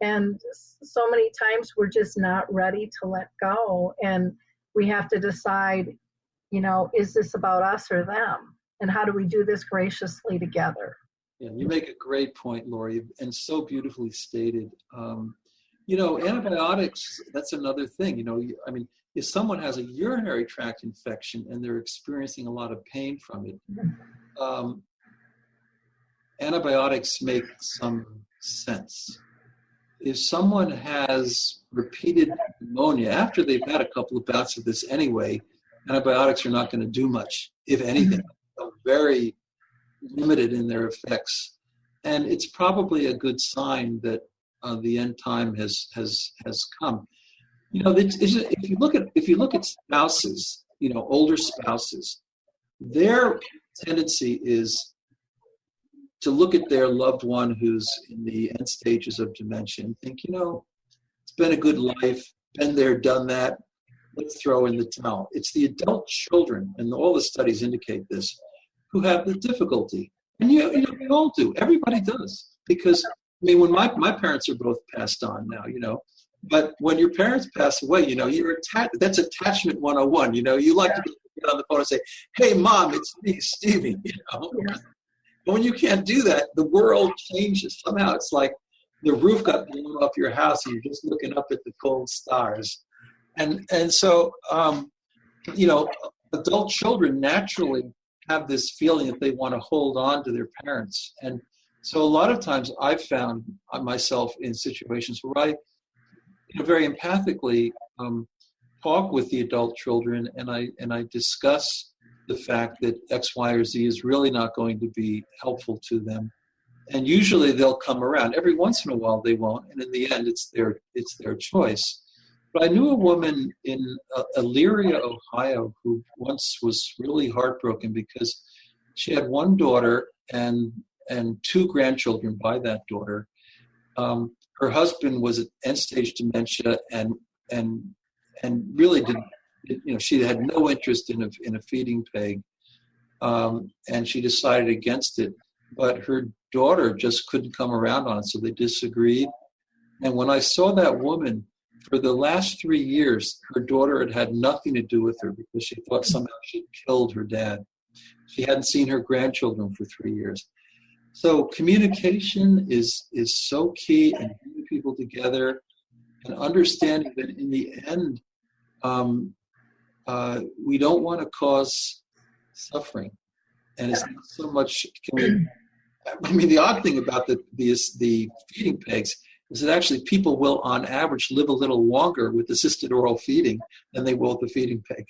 And so many times we're just not ready to let go. And we have to decide, is this about us or them? And how do we do this graciously together? Yeah, you make a great point, Lori, and so beautifully stated. Antibiotics, that's another thing. If someone has a urinary tract infection and they're experiencing a lot of pain from it, antibiotics make some sense. If someone has repeated pneumonia, after they've had a couple of bouts of this anyway, antibiotics are not going to do much, if anything. They're very limited in their effects. And it's probably a good sign that the end time has come. If you look at spouses, older spouses, their tendency is to look at their loved one who's in the end stages of dementia and think, it's been a good life, been there, done that, let's throw in the towel. It's the adult children, and all the studies indicate this, who have the difficulty. And we all do. Everybody does. Because, I mean, when my parents are both passed on now, but when your parents pass away, you're attached. That's attachment 101. You like to get on the phone and say, "Hey, Mom, it's me, Stevie." Yeah. But when you can't do that, the world changes. Somehow it's like the roof got blown off your house and you're just looking up at the cold stars. And so, adult children naturally have this feeling that they want to hold on to their parents. And so a lot of times I've found myself in situations where I very empathically talk with the adult children, and I discuss the fact that X, Y, or Z is really not going to be helpful to them. And usually they'll come around. Every once in a while they won't, and in the end it's their choice. But I knew a woman in Elyria, Ohio, who once was really heartbroken because she had one daughter and two grandchildren by that daughter. Her husband was at end-stage dementia and really did, she had no interest in a feeding peg, and she decided against it. But her daughter just couldn't come around on it, so they disagreed. And when I saw that woman, for the last 3 years, her daughter had nothing to do with her because she thought somehow she'd killed her dad. She hadn't seen her grandchildren for 3 years. So communication is so key, and bringing people together and understanding that in the end, we don't want to cause suffering. And it's not so much, the odd thing about the feeding pegs is that actually people will, on average, live a little longer with assisted oral feeding than they will with the feeding peg.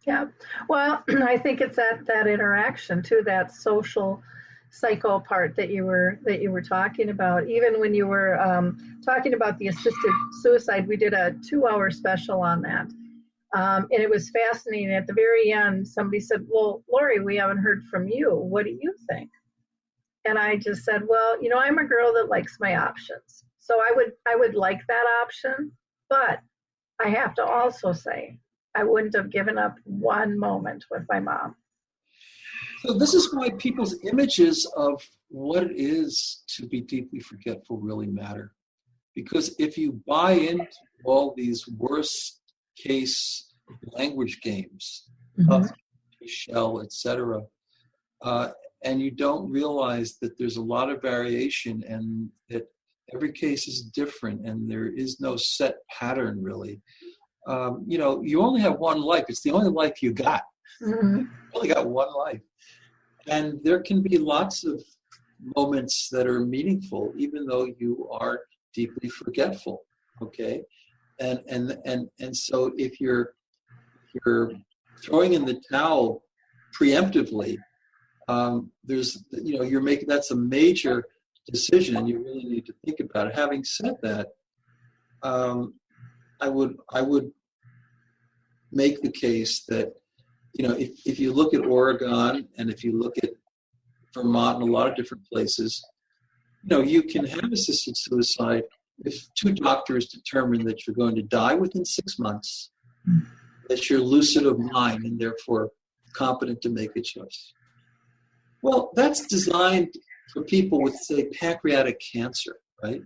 Yeah. Well, I think it's that interaction too, that social psycho part that you were talking about. Even when you were talking about the assisted suicide, we did a 2-hour special on that. And it was fascinating. At the very end, somebody said, "Well, Lori, we haven't heard from you. What do you think?" And I just said, "Well, I'm a girl that likes my options. So I would like that option, but I have to also say I wouldn't have given up one moment with my mom." So this is why people's images of what it is to be deeply forgetful really matter. Because if you buy into all these worst case language games, shell, etc., and you don't realize that there's a lot of variation and that every case is different and there is no set pattern really. You only have one life. It's the only life you got. Mm-hmm. You only got one life. And there can be lots of moments that are meaningful, even though you are deeply forgetful. Okay, and so if you're throwing in the towel preemptively, you're making, that's a major decision, and you really need to think about it. Having said that, I would make the case that if you look at Oregon and if you look at Vermont and a lot of different places, you can have assisted suicide if 2 doctors determine that you're going to die within 6 months, that you're lucid of mind and therefore competent to make a choice. Well, that's designed for people with, say, pancreatic cancer, right?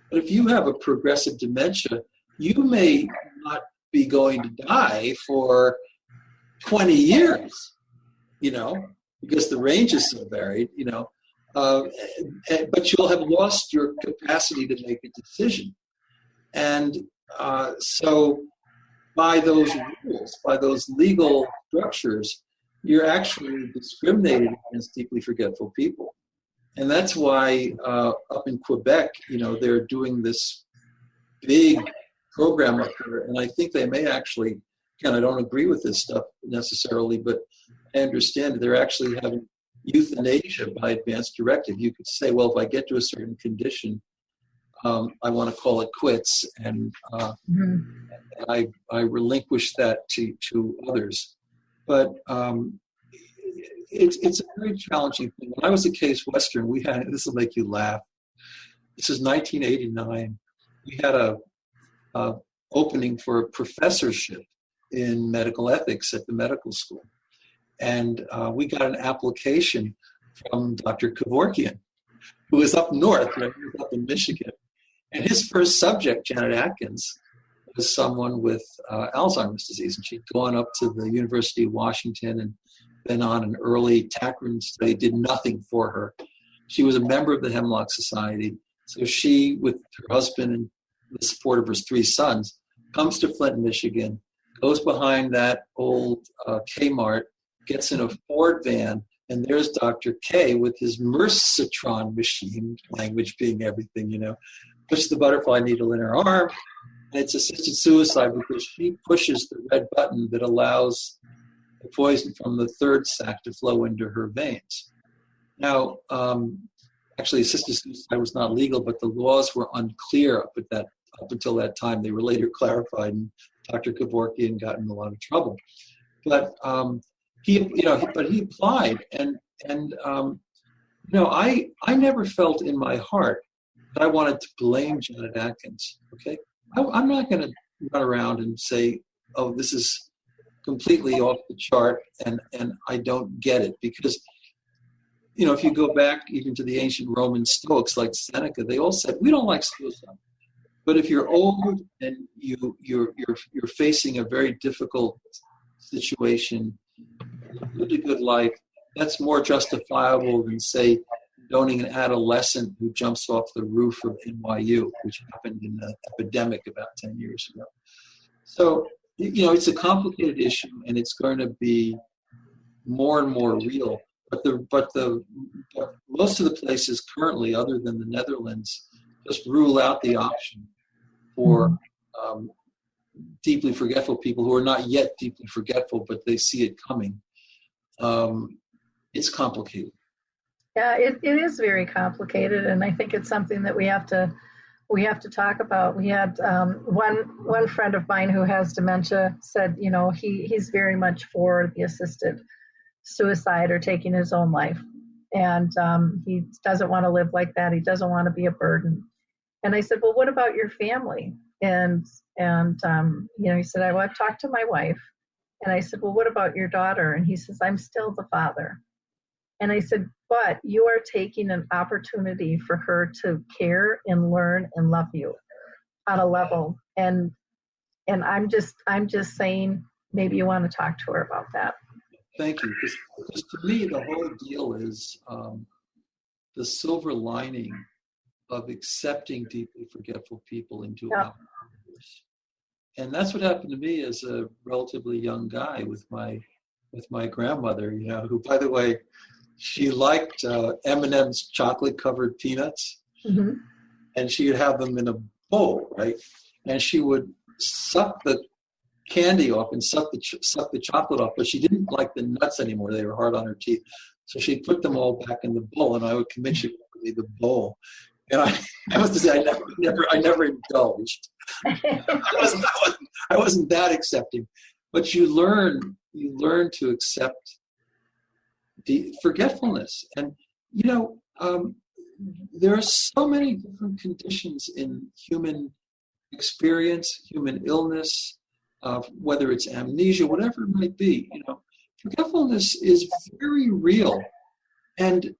But if you have a progressive dementia, you may not be going to die for 20 years, because the range is so varied, but you'll have lost your capacity to make a decision. And so by those rules, by those legal structures, you're actually discriminated against deeply forgetful people. And that's why up in Quebec, they're doing this big program up here. And I think they may actually, again, I don't agree with this stuff necessarily, but I understand that they're actually having euthanasia by advance directive. You could say, well, if I get to a certain condition, I want to call it quits, and I relinquish that to others. But it's a very challenging thing. When I was at Case Western, we had, this will make you laugh, this is 1989, we had a opening for a professorship in medical ethics at the medical school. And we got an application from Dr. Kevorkian, who was up north, right? He was up in Michigan. And his first subject, Janet Atkins, was someone with Alzheimer's disease. And she'd gone up to the University of Washington and been on an early tackroom study, did nothing for her. She was a member of the Hemlock Society. So she, with her husband and the support of her 3 sons, comes to Flint, Michigan, goes behind that old Kmart, gets in a Ford van, and there's Dr. K with his Mercitron machine, language being everything, pushes the butterfly needle in her arm, and it's assisted suicide because she pushes the red button that allows the poison from the third sac to flow into her veins. Now, actually, assisted suicide was not legal, but the laws were unclear up until that time. They were later clarified, and Dr. Kevorkian got in a lot of trouble. But he applied, and I never felt in my heart that I wanted to blame Janet Atkins. Okay, I'm not going to run around and say, "Oh, this is completely off the chart," and I don't get it, because if you go back even to the ancient Roman Stoics like Seneca, they all said we don't like suicide. But if you're old and you're facing a very difficult situation, lived a good life, that's more justifiable than, say, doning an adolescent who jumps off the roof of NYU, which happened in an epidemic about 10 years ago. So, it's a complicated issue, and it's going to be more and more real. But most of the places currently, other than the Netherlands, just rule out the option for deeply forgetful people who are not yet deeply forgetful, but they see it coming. It's complicated. Yeah, it is very complicated, and I think it's something that we have to talk about. We had one friend of mine who has dementia said, he's very much for the assisted suicide or taking his own life, and he doesn't want to live like that. He doesn't want to be a burden. And I said, well, what about your family? And he said, I've talked to my wife. And I said, well, what about your daughter? And he says, I'm still the father. And I said, but you are taking an opportunity for her to care and learn and love you on a level. And I'm just saying, maybe you want to talk to her about that. Thank you. Because to me, the whole deal is the silver lining of accepting deeply forgetful people into our lives. And that's what happened to me as a relatively young guy with my grandmother, who, by the way, she liked M&M's chocolate-covered peanuts, and she would have them in a bowl, right? And she would suck the candy off and suck the chocolate off, but she didn't like the nuts anymore. They were hard on her teeth. So she'd put them all back in the bowl, and I would convince you to leave the bowl. And I have to say, I never indulged. I wasn't that accepting. But you learn to accept the forgetfulness. And, there are so many different conditions in human experience, human illness, whether it's amnesia, whatever it might be. Forgetfulness is very real and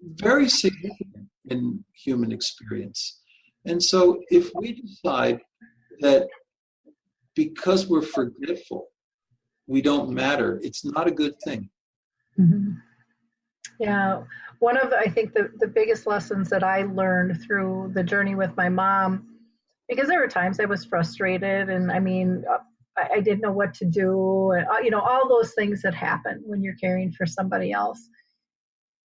very significant in human experience. And so if we decide that because we're forgetful, we don't matter, it's not a good thing. Mm-hmm. Yeah. One of I think the biggest lessons that I learned through the journey with my mom, because there were times I was frustrated and I didn't know what to do, and all those things that happen when you're caring for somebody else.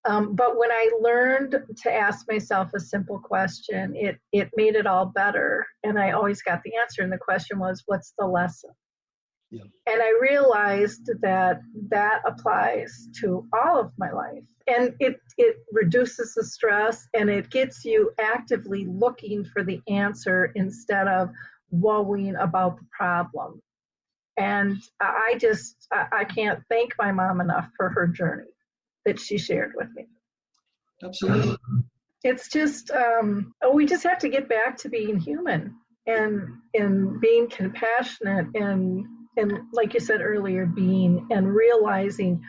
But when I learned to ask myself a simple question, it made it all better. And I always got the answer. And the question was, what's the lesson? Yeah. And I realized that applies to all of my life. And it reduces the stress, and it gets you actively looking for the answer instead of worrying about the problem. And I can't thank my mom enough for her journey that she shared with me. Absolutely. It's just, we just have to get back to being human and being compassionate and and like you said earlier, being and realizing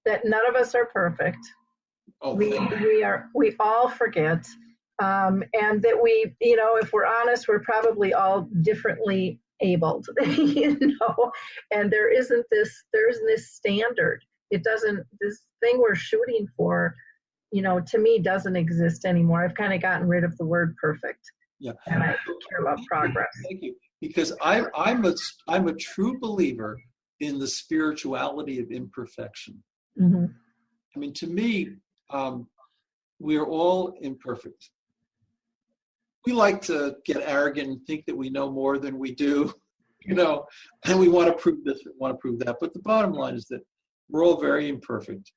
that none of us are perfect. Oh, We all forget, and that we, if we're honest, we're probably all differently abled, and there isn't this standard. This thing we're shooting for, to me, doesn't exist anymore. I've kind of gotten rid of the word perfect. yeah. And I care about progress. Thank you. Because I'm a true believer in the spirituality of imperfection. Mm-hmm. I mean, to me, we are all imperfect. We like to get arrogant and think that we know more than we do, and we want to prove this, we want to prove that. But the bottom line is that we're all very imperfect,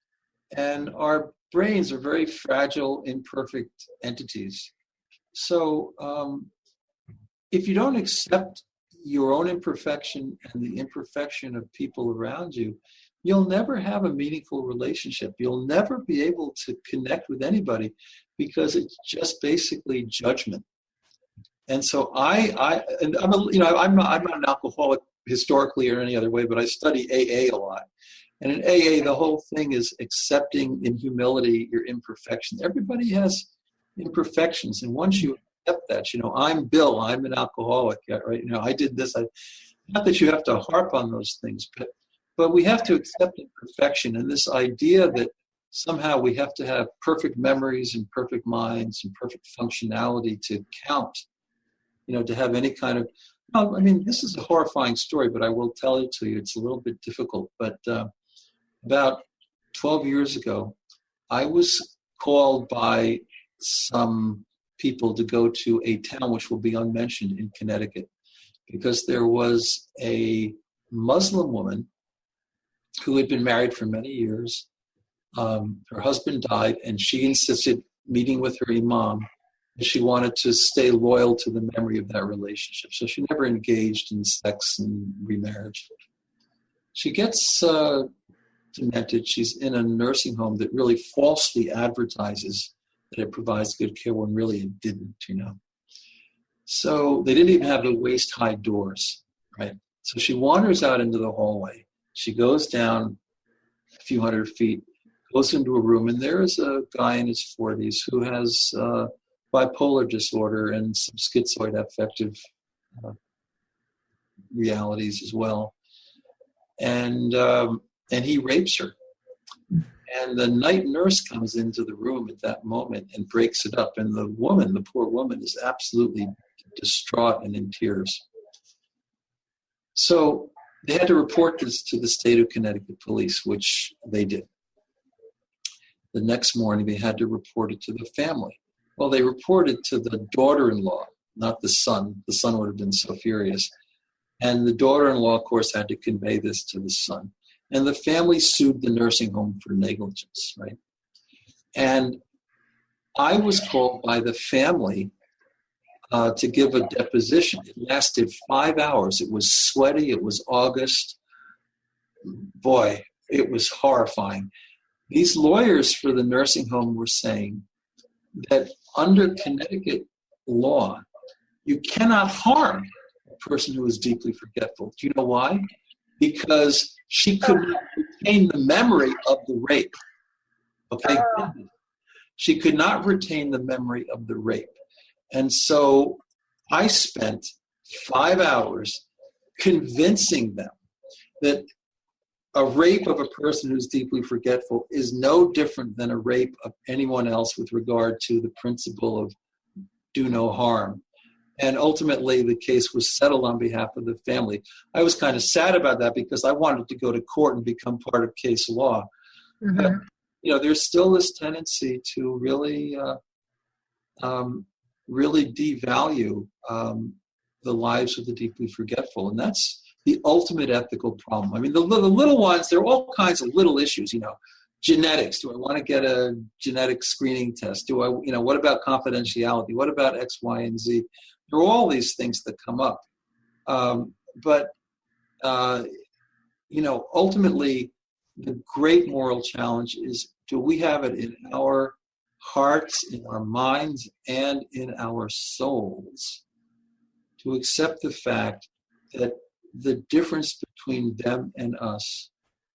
and our brains are very fragile, imperfect entities. So if you don't accept your own imperfection and the imperfection of people around you, you'll never have a meaningful relationship. You'll never be able to connect with anybody because it's just basically judgment. And so I'm not an alcoholic historically or any other way, but I study AA a lot. And in AA, the whole thing is accepting in humility your imperfections. Everybody has imperfections, and once you accept that, I'm Bill, I'm an alcoholic, right? I did this. Not that you have to harp on those things, but we have to accept imperfection, and this idea that somehow we have to have perfect memories and perfect minds and perfect functionality to count, to have any kind of. This is a horrifying story, but I will tell it to you. It's a little bit difficult, but about 12 years ago, I was called by some people to go to a town which will be unmentioned in Connecticut, because there was a Muslim woman who had been married for many years. Her husband died, and she insisted, meeting with her imam, that she wanted to stay loyal to the memory of that relationship. So she never engaged in sex and remarriage. She gets demented. She's in a nursing home that really falsely advertises that it provides good care when really it didn't, So they didn't even have the waist-high doors, right? So she wanders out into the hallway. She goes down a few hundred feet, goes into a room, and there is a guy in his 40s who has bipolar disorder and some schizoid affective realities as well. And he rapes her. And the night nurse comes into the room at that moment and breaks it up. And the poor woman, is absolutely distraught and in tears. So they had to report this to the state of Connecticut police, which they did. The next morning, they had to report it to the family. Well, they reported to the daughter-in-law, not the son. The son would have been so furious. And the daughter-in-law, of course, had to convey this to the son. And the family sued the nursing home for negligence, right? And I was called by the family to give a deposition. It lasted 5 hours. It was sweaty. It was August. Boy, it was horrifying. These lawyers for the nursing home were saying that under Connecticut law, you cannot harm a person who is deeply forgetful. Do you know why? Because she could not retain the memory of the rape. Okay? She could not retain the memory of the rape. And so I spent 5 hours convincing them that a rape of a person who's deeply forgetful is no different than a rape of anyone else with regard to the principle of do no harm. And ultimately, the case was settled on behalf of the family. I was kind of sad about that because I wanted to go to court and become part of case law. Mm-hmm. But, there's still this tendency to really devalue the lives of the deeply forgetful. And that's the ultimate ethical problem. I mean, the little ones, there are all kinds of little issues, genetics. Do I want to get a genetic screening test? What about confidentiality? What about X, Y, and Z? There are all these things that come up. But ultimately, the great moral challenge is, do we have it in our hearts, in our minds, and in our souls to accept the fact that the difference between them and us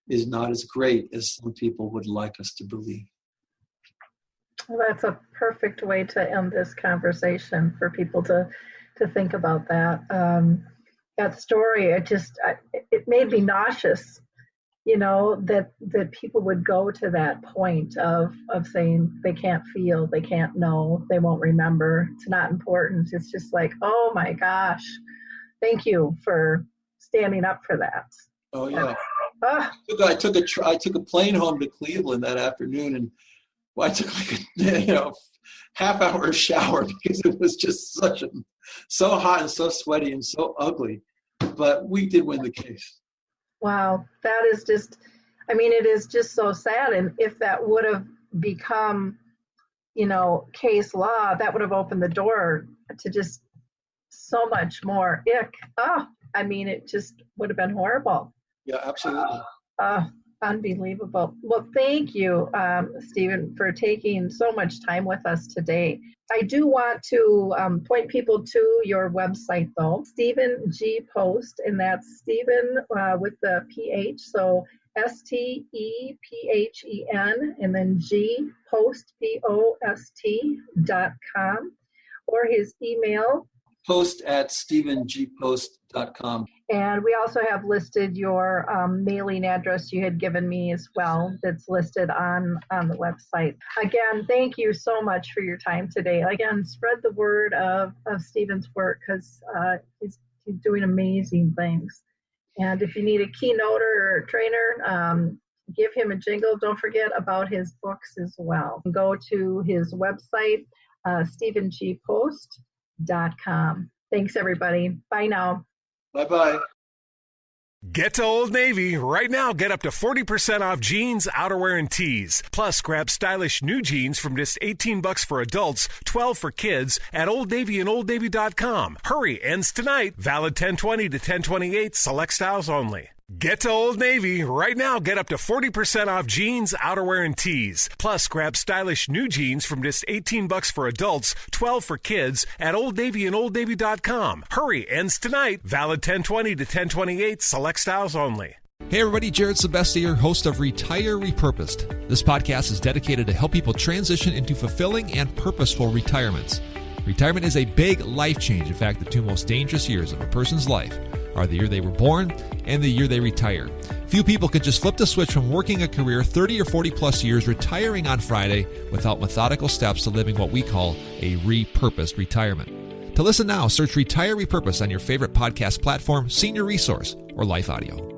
is not as great as some people would like us to believe. Well, that's a perfect way to end this conversation for people to think about that. That story, it made me nauseous, that people would go to that point of saying they can't feel, they can't know, they won't remember, it's not important. It's just like, oh my gosh, thank you for standing up for that. Oh yeah. I took a plane home to Cleveland that afternoon, and I took like a half-hour shower because it was just so hot and so sweaty and so ugly. But we did win the case. Wow, that is just, it is just so sad. And if that would have become, case law, that would have opened the door to just so much more ick. It just would have been horrible. Yeah, absolutely. Unbelievable. Well, thank you, Stephen, for taking so much time with us today. I do want to point people to your website, though, Stephen G. Post, and that's Stephen with the PH, so STEPHEN, and then G, Post, POST.com, or his email, post@stephengpost.com. And we also have listed your mailing address you had given me as well. That's listed on the website. Again, thank you so much for your time today. Again, spread the word of Stephen's work, because he's doing amazing things. And if you need a keynoter or a trainer, give him a jingle. Don't forget about his books as well. Go to his website, stephengpost.com. Thanks, everybody. Bye now. Bye-bye. Get to Old Navy. Right now, get up to 40% off jeans, outerwear, and tees. Plus, grab stylish new jeans from just $18 for adults, $12 for kids at Old Navy and OldNavy.com. Hurry, ends tonight. Valid 10/20 to 10/28, select styles only. Get to Old Navy. Right now, get up to 40% off jeans, outerwear, and tees. Plus, grab stylish new jeans from just $18 for adults, $12 for kids at Old Navy and OldNavy.com. Hurry, ends tonight. Valid 10/20 to 10/28, select styles only. Hey everybody, Jared Sebestier, host of Retire Repurposed. This podcast is dedicated to help people transition into fulfilling and purposeful retirements. Retirement is a big life change. In fact, the two most dangerous years of a person's life are the year they were born and the year they retire. Few people could just flip the switch from working a career 30 or 40 plus years, retiring on Friday, without methodical steps to living what we call a repurposed retirement. To listen now, search Retire Repurposed on your favorite podcast platform, Senior Resource, or Life Audio.